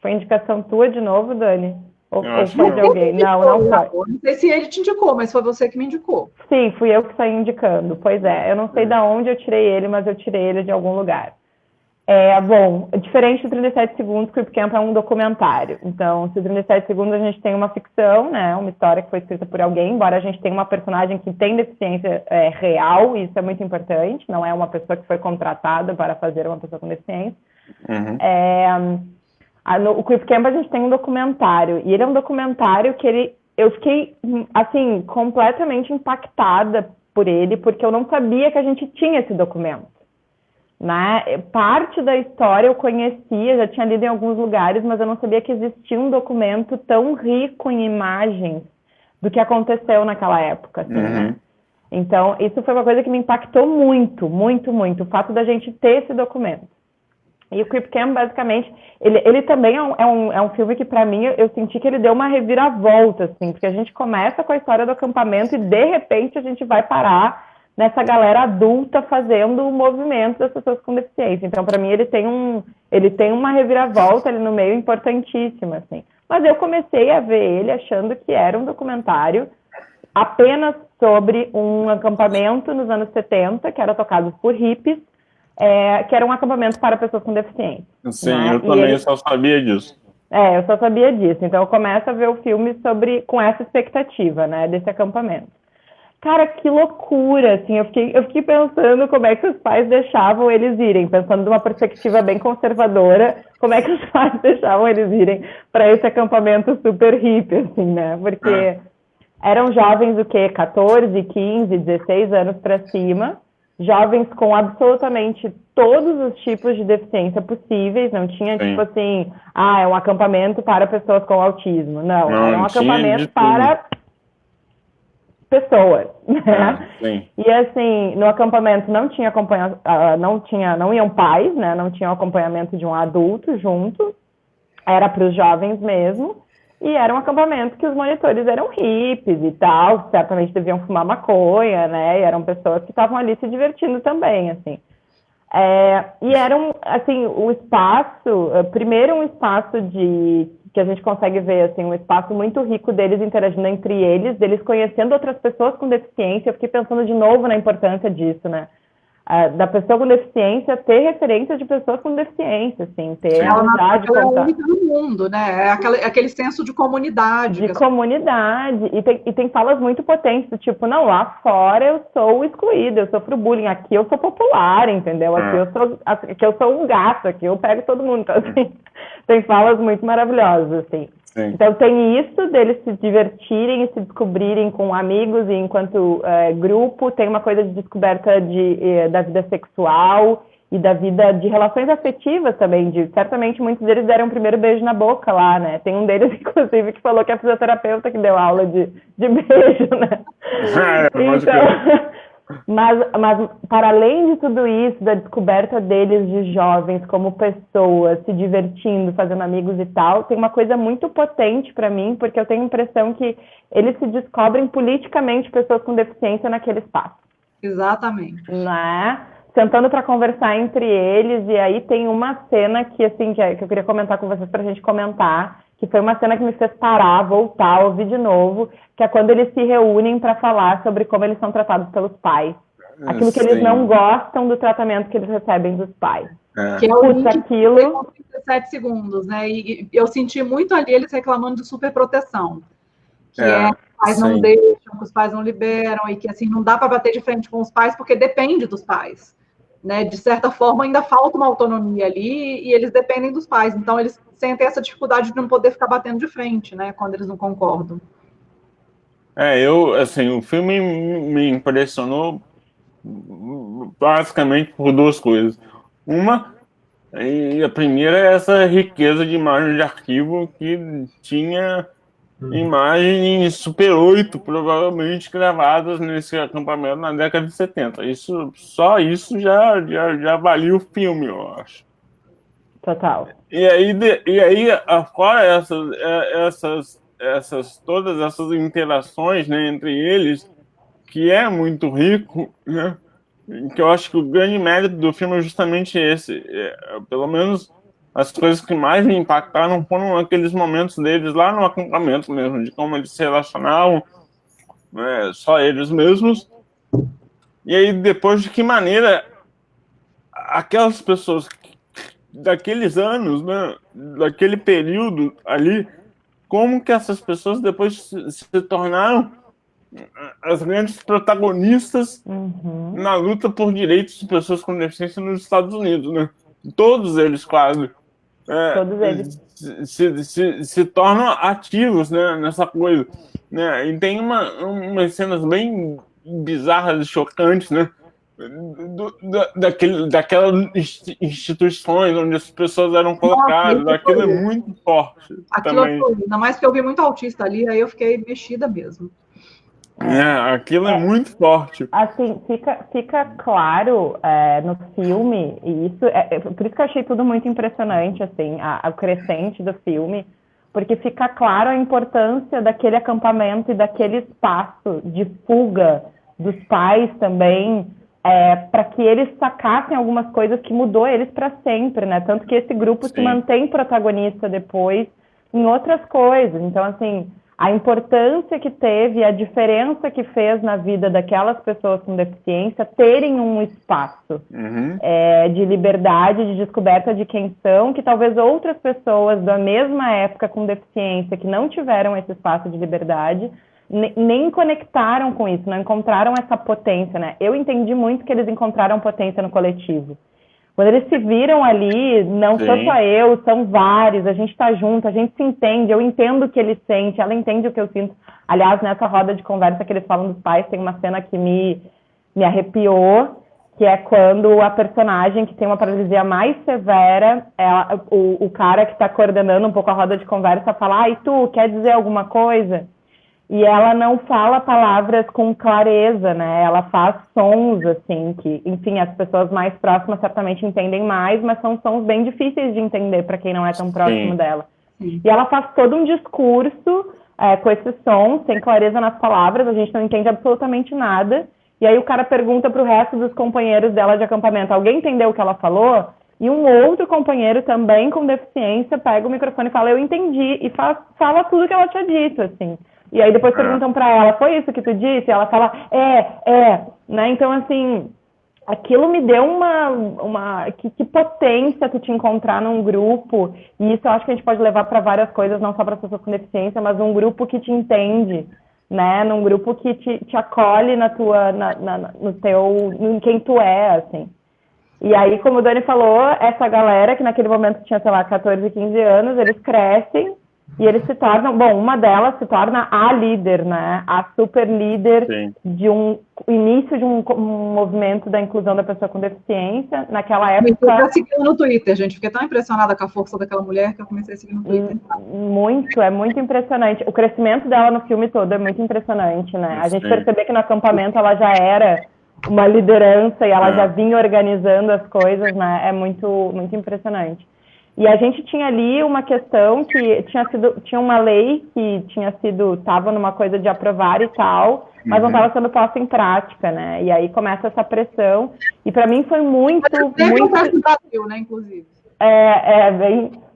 Foi indicação tua de novo, Dani? Ou foi de alguém? Não foi. Não sei se ele te indicou, mas foi você que me indicou. Sim, fui eu que saí indicando. Pois é, eu não sei de onde eu tirei ele, mas eu tirei ele de algum lugar. Bom, diferente do 37 Segundos, Creep Camp é um documentário. Então, se 37 Segundos a gente tem uma ficção, né, uma história que foi escrita por alguém, embora a gente tenha uma personagem que tem deficiência real, isso é muito importante, não é uma pessoa que foi contratada para fazer uma pessoa com deficiência. No Creep Camp a gente tem um documentário, e ele é um documentário que ele eu fiquei, assim, completamente impactada por ele, porque eu não sabia que a gente tinha esse documento, né? Parte da história eu conhecia, já tinha lido em alguns lugares, mas eu não sabia que existia um documento tão rico em imagens do que aconteceu naquela época, assim, né? Então, isso foi uma coisa que me impactou muito, muito, muito, o fato da gente ter esse documento. E o Creep Camp, basicamente, ele também é um filme que, para mim, eu senti que ele deu uma reviravolta, assim, porque a gente começa com a história do acampamento e, de repente, a gente vai parar nessa galera adulta fazendo o movimento das pessoas com deficiência. Então, para mim, ele tem uma reviravolta ali no meio importantíssima, assim. Mas eu comecei a ver ele achando que era um documentário apenas sobre um acampamento nos anos 70, que era tocado por hippies, que era um acampamento para pessoas com deficiência. Sim, né? eu também só sabia disso. Eu só sabia disso. Então eu começo a ver o filme com essa expectativa, né, desse acampamento. Cara, que loucura, assim, eu fiquei pensando como é que os pais deixavam eles irem, pensando de uma perspectiva bem conservadora, como é que os pais deixavam eles irem para esse acampamento super hippie, assim, né, porque eram jovens, 14, 15, 16 anos para cima, jovens com absolutamente todos os tipos de deficiência possíveis, não tinha, tipo assim, é um acampamento para pessoas com autismo, não era um acampamento para pessoas, né? E assim, no acampamento não tinha não iam pais, né? Não tinha o acompanhamento de um adulto junto, era para os jovens mesmo, e era um acampamento que os monitores eram hippies e tal, certamente deviam fumar maconha, né? E eram pessoas que estavam ali se divertindo também, assim. E era assim, o espaço, primeiro um espaço que a gente consegue ver, assim, um espaço muito rico deles interagindo entre eles, deles conhecendo outras pessoas com deficiência. Eu fiquei pensando de novo na importância disso, né? Da pessoa com deficiência ter referências de pessoas com deficiência, assim, ter amizade. Ela é única no mundo, né? É aquele senso de comunidade. De comunidade. E tem falas muito potentes, do tipo, não, lá fora eu sou excluída, eu sofro bullying, aqui eu sou popular, entendeu? Aqui eu sou um gato, aqui eu pego todo mundo. Então, assim, tem falas muito maravilhosas, assim. Sim. Então tem isso deles se divertirem e se descobrirem com amigos e enquanto grupo, tem uma coisa de descoberta da vida sexual e da vida de relações afetivas também, certamente muitos deles deram o primeiro beijo na boca lá, né? Tem um deles, inclusive, que falou que é a fisioterapeuta que deu aula de beijo, né? Mas para além de tudo isso, da descoberta deles de jovens como pessoas, se divertindo, fazendo amigos e tal, tem uma coisa muito potente para mim, porque eu tenho a impressão que eles se descobrem politicamente pessoas com deficiência naquele espaço. Exatamente. Né? Sentando para conversar entre eles, e aí tem uma cena que eu queria comentar com vocês para a gente comentar, que foi uma cena que me fez parar, voltar, ouvir de novo, que é quando eles se reúnem para falar sobre como eles são tratados pelos pais. Aquilo que eles não gostam do tratamento que eles recebem dos pais. Que é o aquilo... 37 segundos, né? E eu senti muito ali eles reclamando de superproteção. Que os pais não deixam, que os pais não liberam, e que assim, não dá para bater de frente com os pais porque depende dos pais. Né? De certa forma, ainda falta uma autonomia ali e eles dependem dos pais. Então, eles sentem essa dificuldade de não poder ficar batendo de frente, né? Quando eles não concordam. O filme me impressionou basicamente por duas coisas. A primeira é essa riqueza de imagem de arquivo que tinha imagens Super 8, provavelmente gravadas nesse acampamento na década de 70. Só isso já valia o filme, eu acho. Total. E aí fora todas essas interações, né, entre eles, que é muito rico, né, que eu acho que o grande mérito do filme é justamente esse. Pelo menos as coisas que mais me impactaram foram aqueles momentos deles lá no acampamento mesmo, de como eles se relacionavam, né, só eles mesmos. E aí depois de que maneira aquelas pessoas daqueles anos, né, daquele período ali, como que essas pessoas depois se tornaram as grandes protagonistas na luta por direitos de pessoas com deficiência nos Estados Unidos, né? Todos eles quase. Todos eles se tornam ativos, né, nessa coisa, né? E tem umas cenas bem bizarras e chocantes, né? Daquelas instituições onde as pessoas eram colocadas. Nossa, aquilo é muito forte também. Ainda mais que eu vi muito autista ali, aí eu fiquei mexida mesmo. Aquilo é muito forte. Assim, fica claro no filme, e isso por isso que eu achei tudo muito impressionante, assim, o crescente do filme, porque fica claro a importância daquele acampamento e daquele espaço de fuga dos pais também, para que eles sacassem algumas coisas que mudou eles para sempre, né? Tanto que esse grupo se mantém protagonista depois em outras coisas. Então, assim, a importância que teve, a diferença que fez na vida daquelas pessoas com deficiência terem um espaço de liberdade, de descoberta de quem são, que talvez outras pessoas da mesma época com deficiência que não tiveram esse espaço de liberdade nem conectaram com isso, não encontraram essa potência, né? Eu entendi muito que eles encontraram potência no coletivo. Quando eles se viram ali, não sou só eu, são vários, a gente está junto, a gente se entende, eu entendo o que ele sente, ela entende o que eu sinto. Aliás, nessa roda de conversa que eles falam dos pais, tem uma cena que me arrepiou, que é quando a personagem que tem uma paralisia mais severa, o cara que está coordenando um pouco a roda de conversa fala, e tu, quer dizer alguma coisa? E ela não fala palavras com clareza, né? Ela faz sons, assim, que, enfim, as pessoas mais próximas certamente entendem mais, mas são sons bem difíceis de entender para quem não é tão próximo dela. E ela faz todo um discurso com esses sons, sem clareza nas palavras, a gente não entende absolutamente nada. E aí o cara pergunta para o resto dos companheiros dela de acampamento, alguém entendeu o que ela falou? E um outro companheiro, também com deficiência, pega o microfone e fala, eu entendi, e fala tudo o que ela tinha dito, assim. E aí depois perguntam para ela, foi isso que tu disse? E ela fala, né? Então, assim, aquilo me deu que potência tu te encontrar num grupo, e isso eu acho que a gente pode levar para várias coisas, não só para pessoas com deficiência, mas um grupo que te entende, né? Num grupo que te acolhe em quem tu é, assim. E aí, como o Dani falou, essa galera que naquele momento tinha, sei lá, 14, 15 anos, eles crescem, e eles se tornam, uma delas se torna a líder, né? A super líder de início de um movimento da inclusão da pessoa com deficiência. Naquela época... Eu já segui no Twitter, gente. Fiquei tão impressionada com a força daquela mulher que eu comecei a seguir no Twitter. É muito impressionante. O crescimento dela no filme todo é muito impressionante, né? A gente percebe que no acampamento ela já era uma liderança e ela já vinha organizando as coisas, né? É muito, muito impressionante. E a gente tinha ali uma questão que tinha uma lei que estava numa coisa de aprovar e tal, mas não estava sendo posta em prática, né? E aí começa essa pressão. E para mim foi muito... no Brasil, né, inclusive.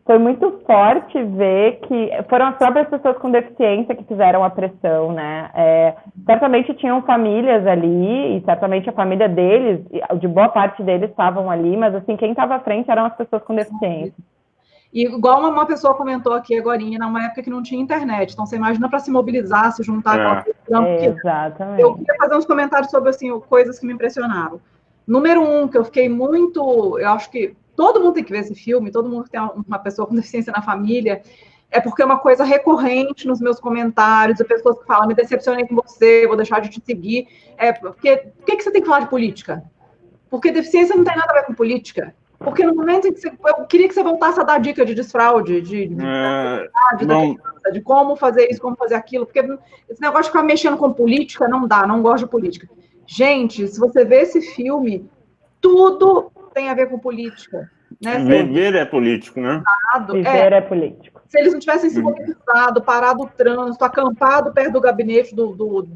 Foi muito forte ver que foram as próprias pessoas com deficiência que fizeram a pressão, né? Certamente tinham famílias ali, e certamente a família deles, de boa parte deles estavam ali, mas assim, quem estava à frente eram as pessoas com deficiência. E igual uma pessoa comentou aqui agorinha, numa época que não tinha internet, então você imagina para se mobilizar, se juntar com a questão. Exatamente. Eu queria fazer uns comentários sobre assim, coisas que me impressionaram. Número 1, que eu fiquei muito... Eu acho que todo mundo tem que ver esse filme, todo mundo que tem uma pessoa com deficiência na família, é porque é uma coisa recorrente nos meus comentários, de pessoas que falam, me decepcionei com você, vou deixar de te seguir. Por que você tem que falar de política? Porque deficiência não tem nada a ver com política. Porque no momento em que eu queria que você voltasse a dar dica de desfraude, de como fazer isso, como fazer aquilo, porque esse negócio de ficar mexendo com política não dá, não gosto de política. Gente, se você vê esse filme, tudo tem a ver com política. Né? Viver é político, né? Viver é político. Se eles não tivessem se mobilizado, parado o trânsito, acampado perto do gabinete do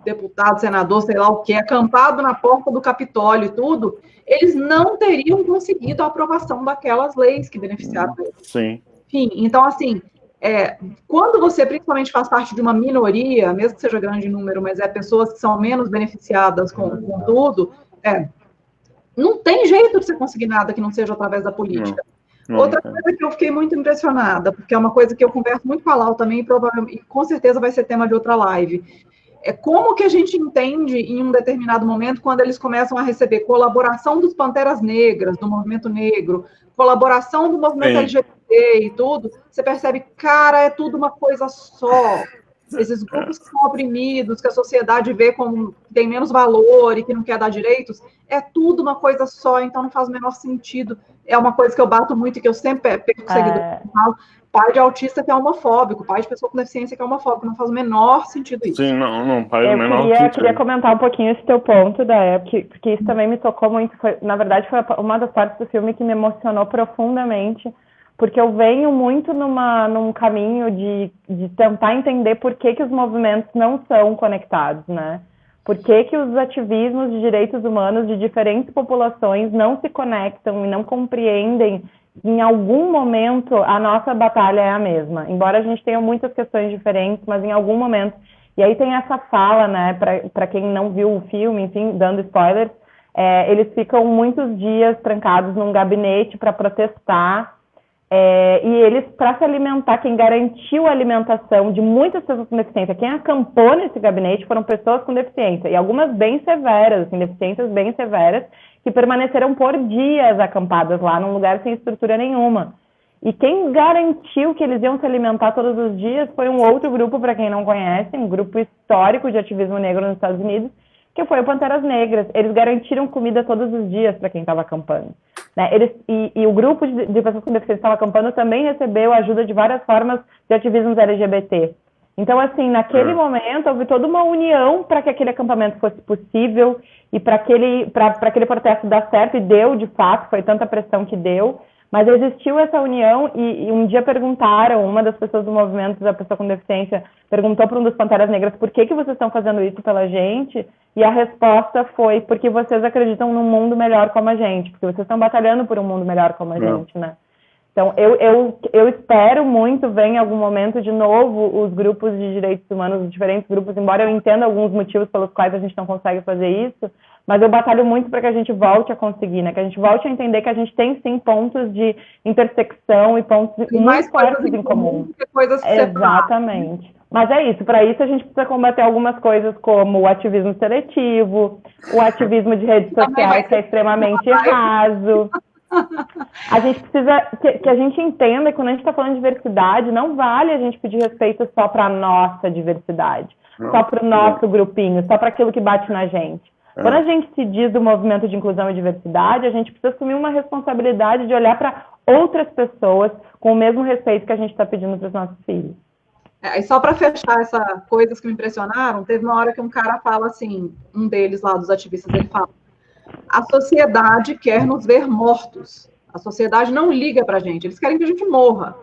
deputado, senador, sei lá o que, acampado na porta do Capitólio e tudo, eles não teriam conseguido a aprovação daquelas leis que beneficiaram eles. Sim. Enfim, então, assim, quando você principalmente faz parte de uma minoria, mesmo que seja grande em número, mas pessoas que são menos beneficiadas com tudo, não tem jeito de você conseguir nada que não seja através da política. Outra coisa que eu fiquei muito impressionada, porque é uma coisa que eu converso muito com a Lau também, e com certeza vai ser tema de outra live. como que a gente entende em um determinado momento quando eles começam a receber colaboração dos Panteras Negras, do movimento negro, colaboração do movimento LGBT e tudo, você percebe, cara, é tudo uma coisa só. Esses grupos que são oprimidos, que a sociedade vê como tem menos valor e que não quer dar direitos, é tudo uma coisa só, então não faz o menor sentido. É uma coisa que eu bato muito e que eu sempre perco seguidor. Pai de autista que é homofóbico, pai de pessoa com deficiência que é homofóbico, não faz o menor sentido isso. Sim, não faz o menor sentido. Eu queria comentar um pouquinho esse teu ponto, porque isso também me tocou muito. Na verdade, foi uma das partes do filme que me emocionou profundamente, porque eu venho muito num caminho de tentar entender por que os movimentos não são conectados, né? Por que os ativismos de direitos humanos de diferentes populações não se conectam e não compreendem que em algum momento a nossa batalha é a mesma. Embora a gente tenha muitas questões diferentes, mas em algum momento... E aí tem essa fala, né, para quem não viu o filme, enfim, dando spoilers, eles ficam muitos dias trancados num gabinete para protestar, e eles, para se alimentar, quem garantiu a alimentação de muitas pessoas com deficiência, quem acampou nesse gabinete foram pessoas com deficiência, e algumas bem severas, assim, deficiências bem severas, que permaneceram por dias acampadas lá, num lugar sem estrutura nenhuma. E quem garantiu que eles iam se alimentar todos os dias foi um outro grupo, para quem não conhece, um grupo histórico de ativismo negro nos Estados Unidos, que foi o Panteras Negras. Eles garantiram comida todos os dias para quem estava acampando. Né? E o grupo de pessoas com deficiência que estava acampando também recebeu ajuda de várias formas de ativismos LGBT. Então, assim, naquele momento, houve toda uma união para que aquele acampamento fosse possível e para aquele protesto dar certo, e deu, de fato, foi tanta pressão que deu. Mas existiu essa união e um dia perguntaram, uma das pessoas do movimento da pessoa com deficiência perguntou para um dos Panteras Negras por que vocês estão fazendo isso pela gente, e a resposta foi porque vocês acreditam num mundo melhor como a gente, porque vocês estão batalhando por um mundo melhor como a gente, né? Então, eu espero muito ver em algum momento de novo os grupos de direitos humanos, os diferentes grupos, embora eu entenda alguns motivos pelos quais a gente não consegue fazer isso, mas eu batalho muito para que a gente volte a conseguir, né? Que a gente volte a entender que a gente tem, sim, pontos de intersecção e pontos muito fortes em comum. Coisas Exatamente. Mas é isso, para isso a gente precisa combater algumas coisas como o ativismo seletivo, o ativismo de redes sociais, que é extremamente raso. A gente precisa que a gente entenda que quando a gente está falando de diversidade, não vale a gente pedir respeito só para a nossa diversidade, só para o nosso grupinho, só para aquilo que bate na gente. Quando a gente se diz do movimento de inclusão e diversidade, a gente precisa assumir uma responsabilidade de olhar para outras pessoas com o mesmo respeito que a gente está pedindo para os nossos filhos. E só para fechar essas coisas que me impressionaram, teve uma hora que um cara fala assim, um deles lá, dos ativistas, ele fala: a sociedade quer nos ver mortos. A sociedade não liga para a gente, eles querem que a gente morra.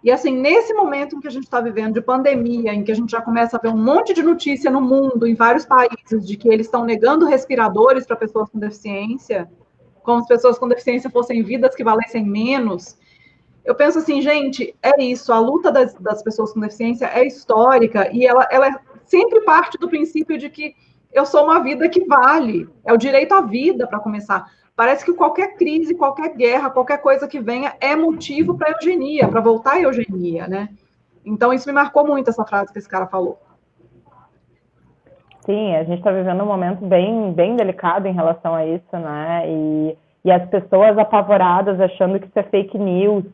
E assim, nesse momento em que a gente está vivendo de pandemia, em que a gente já começa a ver um monte de notícia no mundo, em vários países, de que eles estão negando respiradores para pessoas com deficiência, como se pessoas com deficiência fossem vidas que valessem menos, eu penso assim, gente, é isso, a luta das pessoas com deficiência é histórica e ela sempre parte do princípio de que eu sou uma vida que vale, é o direito à vida, para começar. Parece que qualquer crise, qualquer guerra, qualquer coisa que venha é motivo para eugenia, para voltar à eugenia, né? Então, isso me marcou muito, essa frase que esse cara falou. Sim, a gente está vivendo um momento bem, bem delicado em relação a isso, né? E as pessoas apavoradas, achando que isso é fake news,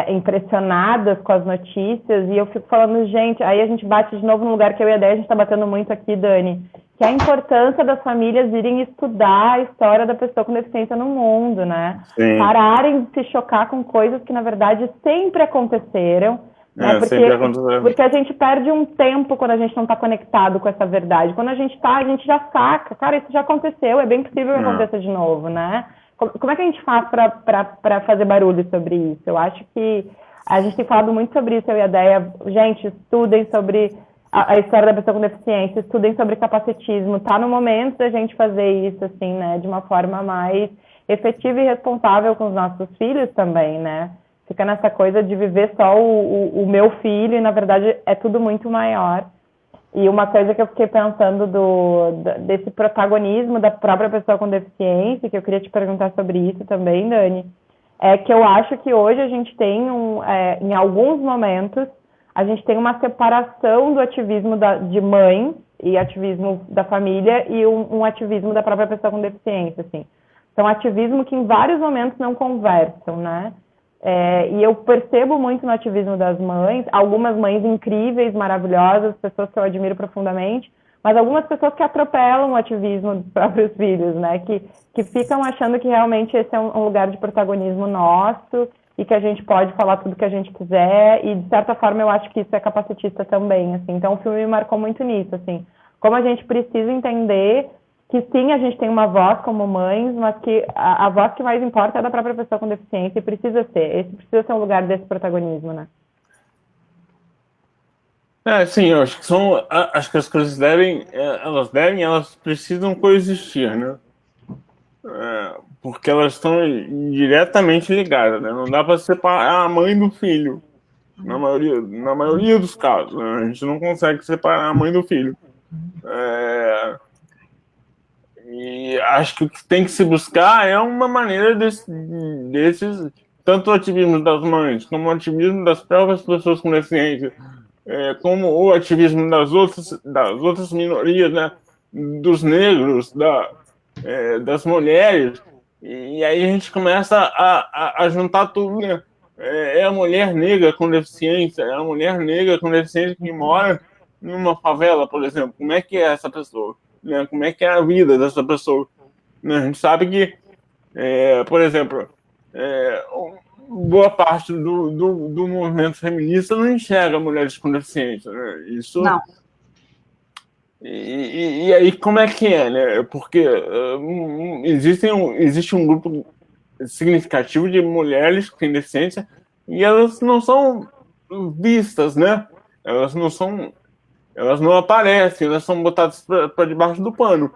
impressionadas com as notícias, e eu fico falando, gente, aí a gente bate de novo no lugar que eu e a Déia, a gente está batendo muito aqui, Dani, que é a importância das famílias irem estudar a história da pessoa com deficiência no mundo, né? Sim. Pararem de se chocar com coisas que, na verdade, sempre aconteceram, né? Porque a gente perde um tempo quando a gente não está conectado com essa verdade. Quando a gente está, a gente já saca, cara, isso já aconteceu, é bem possível que aconteça de novo, né? Como é que a gente faz para fazer barulho sobre isso? Eu acho que a gente tem falado muito sobre isso, eu e a Déia. Gente, estudem sobre a história da pessoa com deficiência, estudem sobre capacitismo. Tá no momento da gente fazer isso, assim, né? De uma forma mais efetiva e responsável com os nossos filhos também, né? Fica nessa coisa de viver só o meu filho e, na verdade, é tudo muito maior. E uma coisa que eu fiquei pensando desse protagonismo da própria pessoa com deficiência, que eu queria te perguntar sobre isso também, Dani, é que eu acho que hoje a gente tem, em alguns momentos, a gente tem uma separação do ativismo de mães e ativismo da família e um ativismo da própria pessoa com deficiência, assim. São ativismo que em vários momentos não conversam, né? E eu percebo muito no ativismo das mães, algumas mães incríveis, maravilhosas, pessoas que eu admiro profundamente, mas algumas pessoas que atropelam o ativismo dos próprios filhos, né? Que ficam achando que realmente esse é um lugar de protagonismo nosso e que a gente pode falar tudo que a gente quiser, e de certa forma eu acho que isso é capacitista também, assim. Então o filme me marcou muito nisso, assim. Como a gente precisa entender que sim, a gente tem uma voz como mães, mas que a voz que mais importa é da própria pessoa com deficiência, e precisa ser. Esse precisa ser um lugar desse protagonismo, né? Sim, eu acho que acho que as coisas elas precisam coexistir, né? Porque elas estão diretamente ligadas, né? Não dá para separar a mãe do filho, na maioria dos casos, né? A gente não consegue separar a mãe do filho. E acho que o que tem que se buscar é uma maneira desses, tanto o ativismo das mães, como o ativismo das próprias pessoas com deficiência, como o ativismo das outras minorias, né? Dos negros, das mulheres. E aí a gente começa a juntar tudo, né? É a mulher negra com deficiência, é a mulher negra com deficiência que mora numa favela, por exemplo. Como é que é essa pessoa? Né? Como é que é a vida dessa pessoa? Né? A gente sabe que, por exemplo, boa parte do movimento feminista não enxerga mulheres com deficiência. Né? Isso. Não. E aí como é que é, né? Porque existe um grupo significativo de mulheres que têm deficiência e elas não são vistas, né? Elas não aparecem, elas são botadas para debaixo do pano.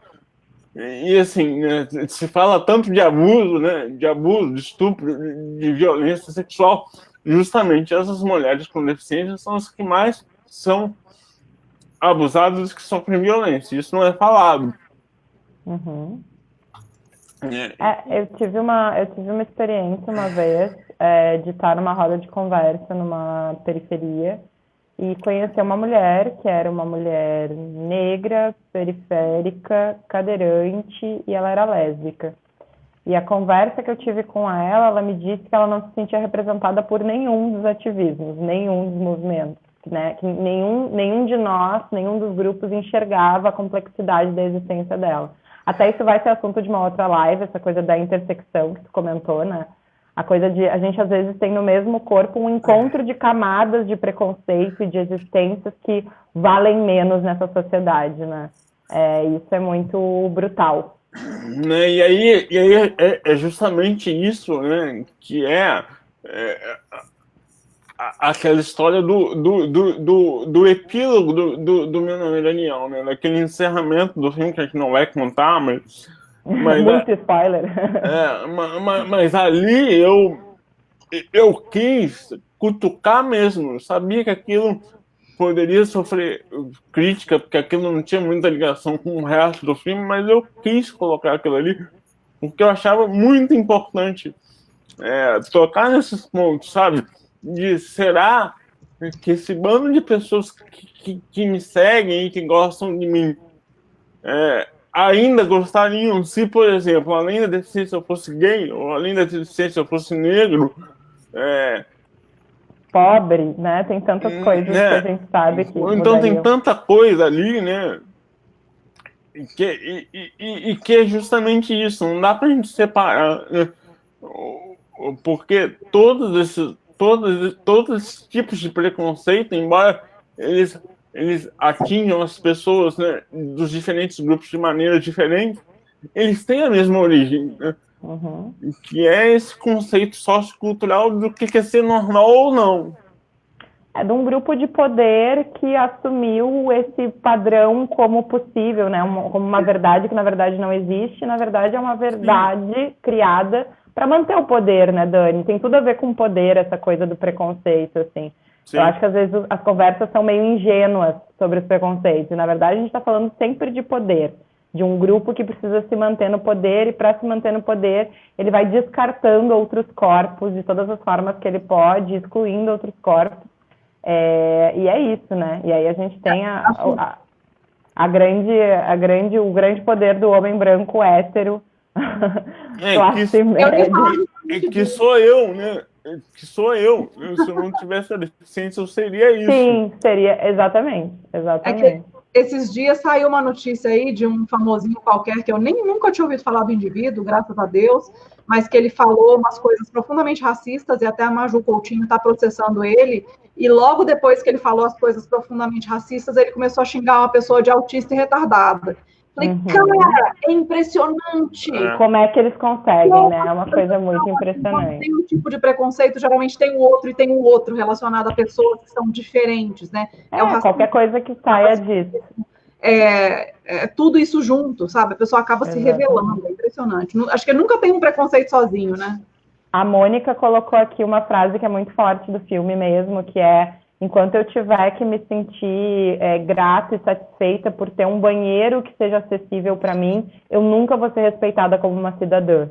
E assim, né, se fala tanto de abuso, né? De abuso, de estupro, de violência sexual. Justamente essas mulheres com deficiência são as que mais são abusados que sofrem violência. Isso não é falado. Uhum. Eu tive uma experiência uma vez de estar numa roda de conversa numa periferia e conhecer uma mulher que era uma mulher negra, periférica, cadeirante, e ela era lésbica. E a conversa que eu tive com ela me disse que ela não se sentia representada por nenhum dos ativismos, nenhum dos movimentos. Né, que nenhum de nós, nenhum dos grupos enxergava a complexidade da existência dela. Até isso vai ser assunto de uma outra live, essa coisa da intersecção que tu comentou, né? A coisa de a gente às vezes tem no mesmo corpo um encontro de camadas de preconceito e de existências que valem menos nessa sociedade, né? Isso é muito brutal. Né? E aí é justamente isso, né? Que aquela história do epílogo do Meu Nome é Daniel, né? Daquele encerramento do filme que a gente não vai contar, mas muito spoiler. Mas ali eu quis cutucar mesmo. Eu sabia que aquilo poderia sofrer crítica, porque aquilo não tinha muita ligação com o resto do filme, mas eu quis colocar aquilo ali porque eu achava muito importante tocar nesses pontos, sabe? Será que esse bando de pessoas que me seguem e que gostam de mim ainda gostariam se, por exemplo, além da deficiência eu fosse gay, ou além da deficiência eu fosse negro, pobre, né? Tem tantas coisas que a gente sabe que então tem tanta coisa ali, né? E que é justamente isso, não dá pra gente separar, né? Porque todos esses tipos de preconceito, embora eles atinjam as pessoas, né, dos diferentes grupos de maneira diferente, eles têm a mesma origem, né? Uhum. Que é esse conceito sociocultural do que é ser normal ou não. É de um grupo de poder que assumiu esse padrão como possível, né? Como uma verdade que na verdade não existe, na verdade é uma verdade criada para manter o poder, né, Dani? Tem tudo a ver com poder, essa coisa do preconceito, assim. Sim. Eu acho que às vezes as conversas são meio ingênuas sobre os preconceitos. E, na verdade, a gente está falando sempre de poder, de um grupo que precisa se manter no poder, e para se manter no poder, ele vai descartando outros corpos de todas as formas que ele pode, excluindo outros corpos. E é isso, né? E aí a gente tem o grande poder do homem branco hétero, classe média. Que sou eu, né? Que sou eu. Se eu não tivesse a deficiência, eu seria isso. Sim, seria, exatamente. Esses dias saiu uma notícia aí de um famosinho qualquer, que eu nunca tinha ouvido falar do indivíduo, graças a Deus, mas que ele falou umas coisas profundamente racistas, e até a Maju Coutinho está processando ele, e logo depois que ele falou as coisas profundamente racistas, ele começou a xingar uma pessoa de autista e retardada. Falei, cara, é impressionante. Como é que eles conseguem, né? É uma coisa muito impressionante. Tem um tipo de preconceito, geralmente tem o outro, e tem o outro relacionado a pessoas que são diferentes, né? Qualquer coisa que saia disso. Tudo isso junto, sabe? A pessoa acaba se revelando, é impressionante. Acho que nunca tem um preconceito sozinho, né? A Mônica colocou aqui uma frase que é muito forte do filme mesmo, que é: enquanto eu tiver que me sentir grata e satisfeita por ter um banheiro que seja acessível para mim, eu nunca vou ser respeitada como uma cidadã.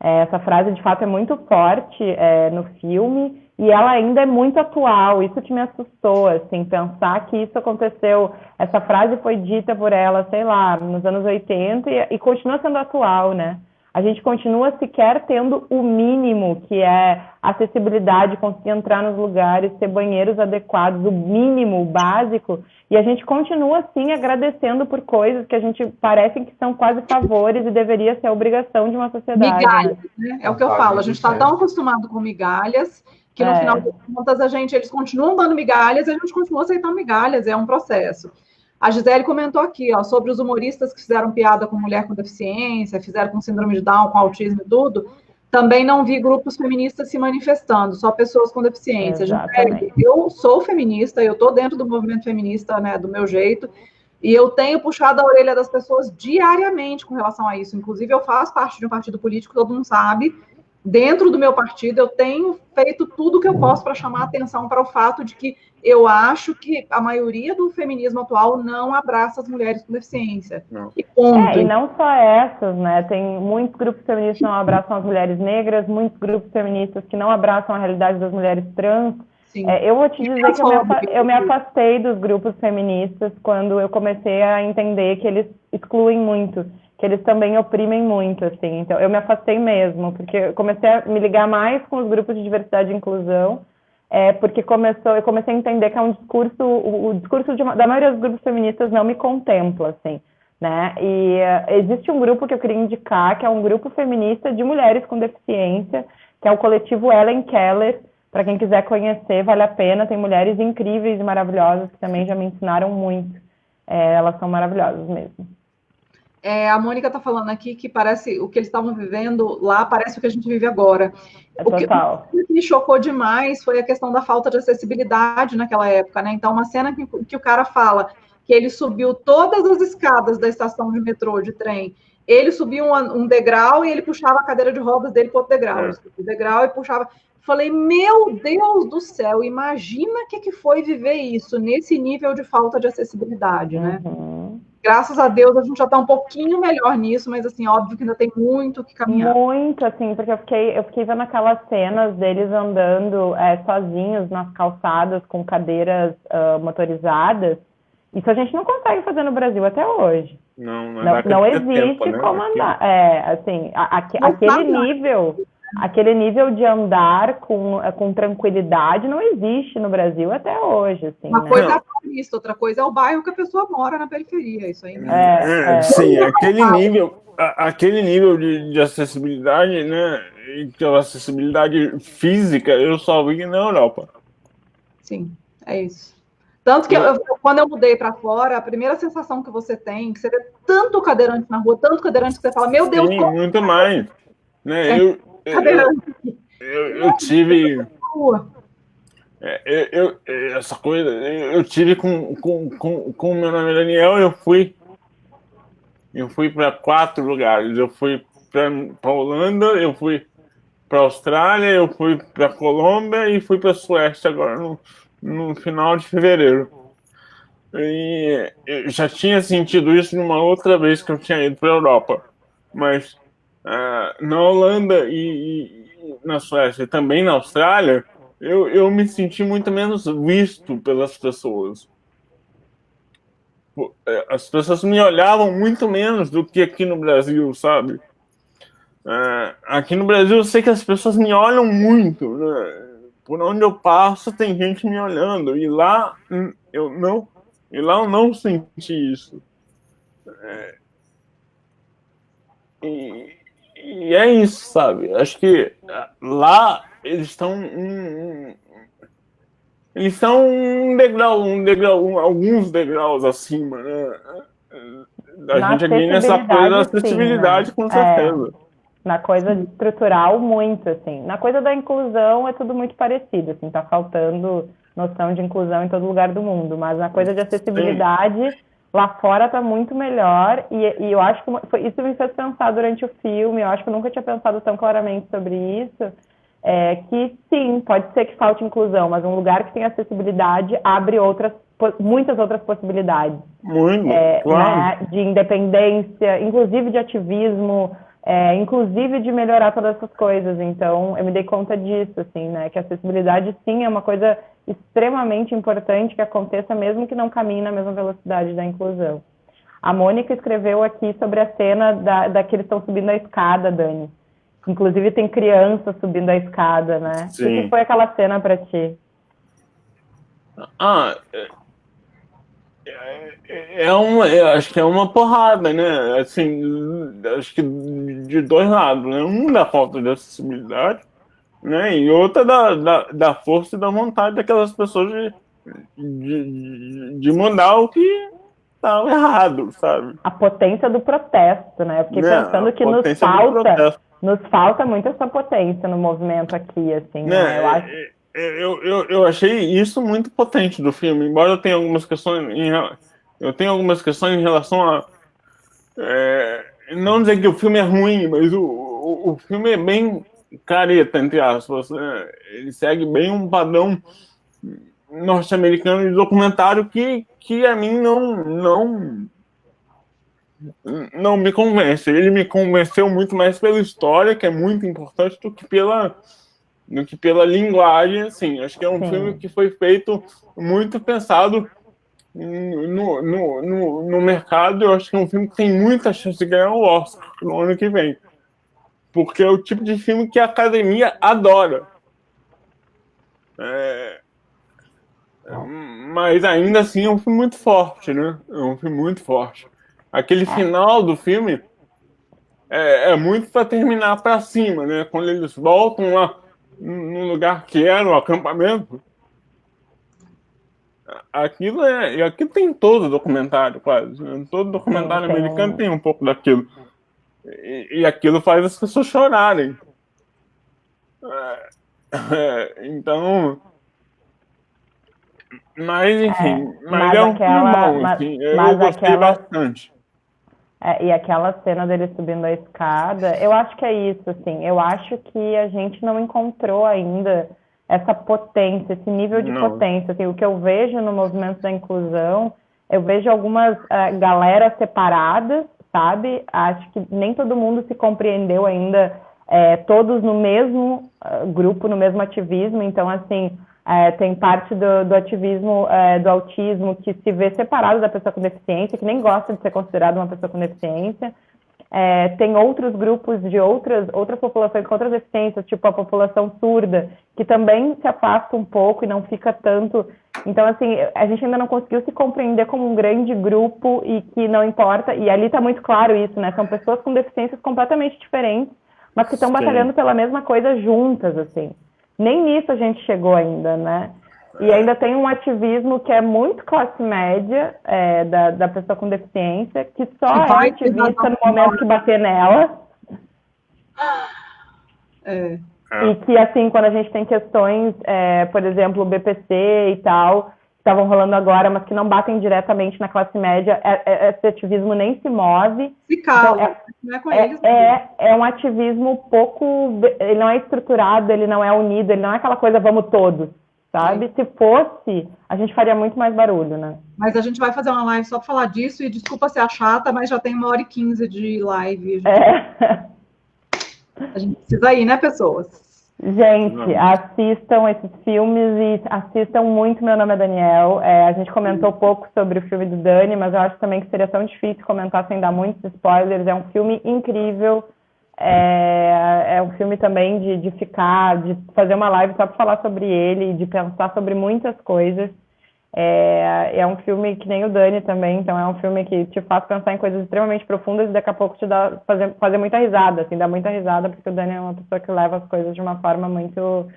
Essa frase, de fato, é muito forte no filme, e ela ainda é muito atual. Isso que me assustou, assim, pensar que isso aconteceu, essa frase foi dita por ela, sei lá, nos anos 80 e continua sendo atual, né? A gente continua sequer tendo o mínimo, que é acessibilidade, conseguir entrar nos lugares, ter banheiros adequados, o mínimo, o básico, e a gente continua, assim, agradecendo por coisas que a gente parece que são quase favores e deveria ser a obrigação de uma sociedade. Migalhas, né? É o que eu falo, a gente está tão acostumado com migalhas que no final das contas eles continuam dando migalhas e a gente continua aceitando migalhas, é um processo. A Gisele comentou aqui, ó, sobre os humoristas que fizeram piada com mulher com deficiência, fizeram com síndrome de Down, com autismo e tudo. Também não vi grupos feministas se manifestando, só pessoas com deficiência. Gisele, eu sou feminista, eu estou dentro do movimento feminista, né, do meu jeito, e eu tenho puxado a orelha das pessoas diariamente com relação a isso. Inclusive, eu faço parte de um partido político, todo mundo sabe. Dentro do meu partido, eu tenho feito tudo o que eu posso para chamar a atenção para o fato de que eu acho que a maioria do feminismo atual não abraça as mulheres com deficiência. E não só essas, né? Tem muitos grupos feministas que não abraçam as mulheres negras, muitos grupos feministas que não abraçam a realidade das mulheres trans. Eu vou te dizer que eu me afastei dos grupos feministas quando eu comecei a entender que eles excluem muito, que eles também oprimem muito, assim. Então, eu me afastei mesmo, porque eu comecei a me ligar mais com os grupos de diversidade e inclusão, porque eu comecei a entender que é um discurso, o discurso da maioria dos grupos feministas não me contempla, assim, né? E existe um grupo que eu queria indicar, que é um grupo feminista de mulheres com deficiência, que é o coletivo Ellen Keller. Para quem quiser conhecer, vale a pena, tem mulheres incríveis e maravilhosas que também já me ensinaram muito. Elas são maravilhosas mesmo. A Mônica está falando aqui que parece o que eles estavam vivendo lá, parece o que a gente vive agora. Total. O que me chocou demais foi a questão da falta de acessibilidade naquela época, né? Então, uma cena que o cara fala que ele subiu todas as escadas da estação de metrô, de trem. Ele subia um degrau e ele puxava a cadeira de rodas dele para outro degrau. Ele subia o degrau e puxava. Falei, meu Deus do céu, imagina o que foi viver isso nesse nível de falta de acessibilidade, né? Graças a Deus a gente já está um pouquinho melhor nisso, mas assim, óbvio que ainda tem muito que caminhar. Muito, assim, porque eu fiquei vendo aquelas cenas deles andando sozinhos nas calçadas com cadeiras motorizadas. Isso a gente não consegue fazer no Brasil até hoje. Não existe tempo, né? Como andar. Assim, aquele nível de andar com tranquilidade não existe no Brasil até hoje. Assim, uma coisa é a Paulista, outra coisa é o bairro que a pessoa mora na periferia. Isso aí. Sim, aquele nível de acessibilidade, né? Então, acessibilidade física, eu só vi na Europa. Sim, é isso. Tanto que quando eu mudei para fora, a primeira sensação que você tem, que você vê tanto cadeirante na rua, tanto cadeirante que você fala, meu Deus, sim, muito mais. Né? Eu tive essa coisa, eu tive com o meu nome Daniel, eu fui para 4 lugares. Eu fui para Holanda, eu fui para Austrália, eu fui para Colômbia e fui para Suécia agora no final de fevereiro. E eu já tinha sentido isso numa outra vez que eu tinha ido para a Europa, mas na Holanda e na Suécia e também na Austrália, eu me senti muito menos visto pelas pessoas. as pessoas me olhavam muito menos do que aqui no Brasil, sabe? Aqui no Brasil eu sei que as pessoas me olham muito, né? Por onde eu passo tem gente me olhando, e lá eu não senti isso. E é isso, sabe? Acho que lá eles estão alguns degraus acima, né? A gente aqui nessa coisa da acessibilidade, sim, né? Com certeza. Na coisa estrutural, muito, assim. Na coisa da inclusão é tudo muito parecido, assim, tá faltando noção de inclusão em todo lugar do mundo, mas na coisa de acessibilidade, sim, lá fora tá muito melhor, e eu acho que isso me fez pensar durante o filme, eu acho que eu nunca tinha pensado tão claramente sobre isso, que sim, pode ser que falte inclusão, mas um lugar que tem acessibilidade abre muitas outras possibilidades. Muito, claro. Né, de independência, inclusive de ativismo, inclusive de melhorar todas essas coisas. Então, eu me dei conta disso, assim, né, que a acessibilidade, sim, é uma coisa extremamente importante que aconteça, mesmo que não caminhe na mesma velocidade da inclusão. A Mônica escreveu aqui sobre a cena que eles estão subindo a escada, Dani. Inclusive tem criança subindo a escada, né? Sim. O que foi aquela cena para ti? Acho que é uma porrada, né? Assim, acho que de dois lados, né? Um da falta de acessibilidade, né? E outra da força e da vontade daquelas pessoas de mudar o que estava errado, sabe? A potência do protesto, né? Eu fiquei pensando que nos falta muito essa potência no movimento aqui, assim, né? Eu acho... Eu achei isso muito potente do filme, embora eu tenha algumas questões em relação a não dizer que o filme é ruim, mas o filme é bem careta, entre aspas, né? Ele segue bem um padrão norte-americano de documentário que a mim não me convence. Ele me convenceu muito mais pela história, que é muito importante, do que pela linguagem, assim. Acho que é um filme que foi feito muito pensado no mercado. Eu acho que é um filme que tem muita chance de ganhar o Oscar no ano que vem. Porque é o tipo de filme que a academia adora. Mas ainda assim é um filme muito forte, né? É um filme muito forte. Aquele final do filme é muito para terminar para cima, né? Quando eles voltam lá no lugar que era o acampamento. Aquilo tem todo documentário, quase, né? Todo documentário americano tem um pouco daquilo. E aquilo faz as pessoas chorarem. Então... Mas, enfim, mas é um filme bom, assim, eu gostei bastante. E aquela cena dele subindo a escada, eu acho que é isso, assim, eu acho que a gente não encontrou ainda essa potência, esse nível de potência, assim, o que eu vejo no movimento da inclusão, eu vejo algumas galeras separadas, sabe, acho que nem todo mundo se compreendeu ainda, todos no mesmo grupo, no mesmo ativismo, então, assim, tem parte do ativismo do autismo que se vê separado da pessoa com deficiência, que nem gosta de ser considerado uma pessoa com deficiência. Tem outros grupos de outras populações com outras deficiências, tipo a população surda, que também se afasta um pouco e não fica tanto... Então, assim, a gente ainda não conseguiu se compreender como um grande grupo e que não importa, e ali está muito claro isso, né? São pessoas com deficiências completamente diferentes, mas que estão batalhando pela mesma coisa juntas, assim. Nem nisso a gente chegou ainda, né? E ainda tem um ativismo que é muito classe média, da pessoa com deficiência, que só é ativista no momento que bater nela. E que, assim, quando a gente tem questões, por exemplo, o BPC e tal, que estavam rolando agora, mas que não batem diretamente na classe média, esse ativismo nem se move. Se cala, então, não é com eles. É um ativismo pouco... Ele não é estruturado, ele não é unido, ele não é aquela coisa vamos todos, sabe? Se fosse, a gente faria muito mais barulho, né? Mas a gente vai fazer uma live só para falar disso, e desculpa ser chata, mas já tem 1h15 de live. A gente precisa ir, né, pessoas? Gente, assistam esses filmes e assistam muito Meu Nome é Daniel. A gente comentou pouco sobre o filme do Dani, mas eu acho também que seria tão difícil comentar sem dar muitos spoilers. É um filme incrível. É um filme também de fazer uma live só para falar sobre ele, de pensar sobre muitas coisas. É um filme que nem o Dani também, então é um filme que te faz pensar em coisas extremamente profundas e daqui a pouco te dá fazer muita risada, assim, dá muita risada, porque o Dani é uma pessoa que leva as coisas de uma forma muito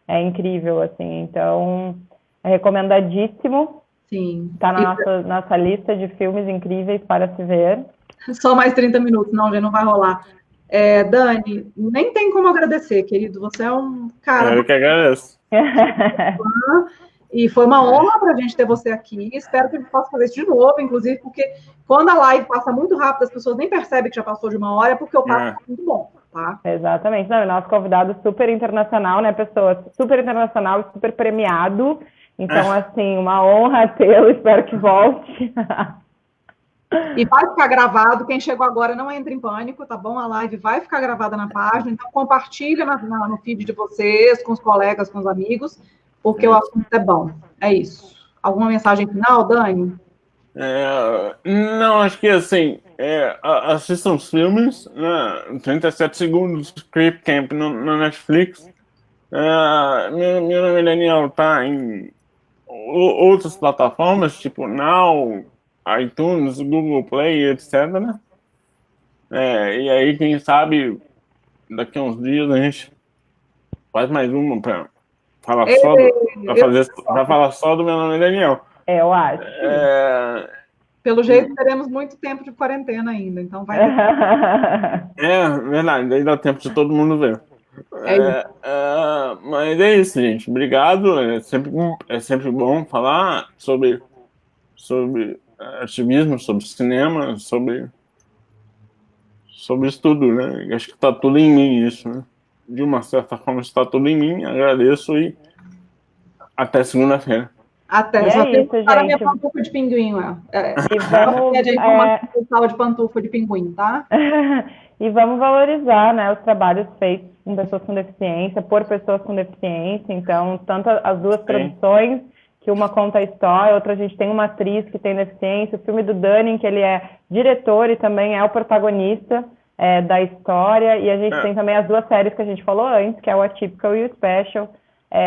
incrível, assim, então é recomendadíssimo. Sim. Tá na nossa lista de filmes incríveis para se ver. Só mais 30 minutos, não, gente, não vai rolar. Dani, nem tem como agradecer, querido, você é um cara... Eu que agradeço. E foi uma honra para a gente ter você aqui. Espero que a gente possa fazer isso de novo, inclusive, porque quando a live passa muito rápido, as pessoas nem percebem que já passou de uma hora, é porque o papo é muito bom, tá? Exatamente. Não, nosso convidado super internacional, né, pessoa super internacional e super premiado. Então, assim, uma honra tê-lo, espero que volte. E vai ficar gravado, quem chegou agora não entre em pânico, tá bom? A live vai ficar gravada na página, então compartilha no feed de vocês, com os colegas, com os amigos, porque o assunto é bom. É isso. Alguma mensagem final, Dani? Não, acho que assim, assistam os filmes, né? 37 segundos, Creep Camp no Netflix. Meu nome é Daniel, tá em outras plataformas, tipo Now, iTunes, Google Play, etc, né? E aí, quem sabe, daqui a uns dias a gente faz mais uma para falar só do Meu Nome é Daniel. Eu acho. Pelo jeito, teremos muito tempo de quarentena ainda, então vai ter... verdade, daí dá tempo de todo mundo ver. Mas é isso, gente. Obrigado. É sempre bom falar sobre ativismo, sobre cinema, sobre isso tudo, né? Acho que está tudo em mim isso, né? De uma certa forma está tudo em mim. Agradeço e até segunda-feira. Até. Só tem que usar a minha pantufa de pinguim, E vamos... de pantufa de pinguim, tá? E vamos valorizar, né, os trabalhos feitos com pessoas com deficiência, por pessoas com deficiência. Então, tanto as duas produções, que uma conta a história, outra a gente tem uma atriz que tem deficiência, o filme do Dani, que ele é diretor e também é o protagonista da história, e a gente tem também as duas séries que a gente falou antes, que é o Atypical e o Special.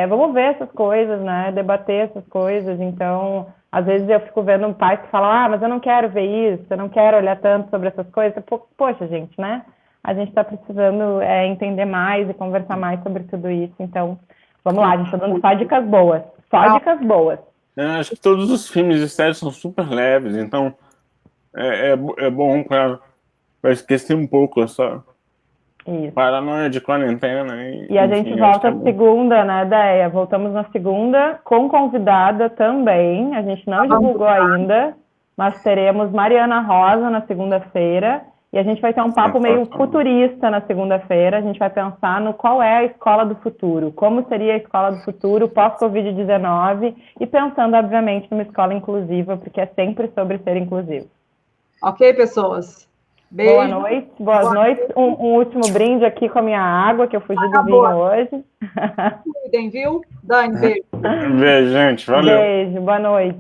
Vamos ver essas coisas, né, debater essas coisas. Então, às vezes eu fico vendo pais que falam, mas eu não quero ver isso, eu não quero olhar tanto sobre essas coisas. Poxa, gente, né? A gente está precisando entender mais e conversar mais sobre tudo isso. Então, vamos lá, a gente está dando só dicas boas. Só dicas boas. Acho que todos os filmes e séries são super leves, então é bom para esquecer um pouco essa paranoia de quarentena. E a gente volta segunda, né, Deia? Voltamos na segunda com convidada também. A gente não divulgou ainda, mas teremos Mariana Rosa na segunda-feira. E a gente vai ter um papo meio futurista na segunda-feira. A gente vai pensar no qual é a escola do futuro, como seria a escola do futuro pós-Covid-19 e pensando, obviamente, numa escola inclusiva, porque é sempre sobre ser inclusivo. Ok, pessoas? Beijo. Boa noite. Um último brinde aqui com a minha água, que eu fugi do vinho hoje. Cuidem, viu? Dani, beijo. Beijo, gente. Valeu. Beijo, boa noite.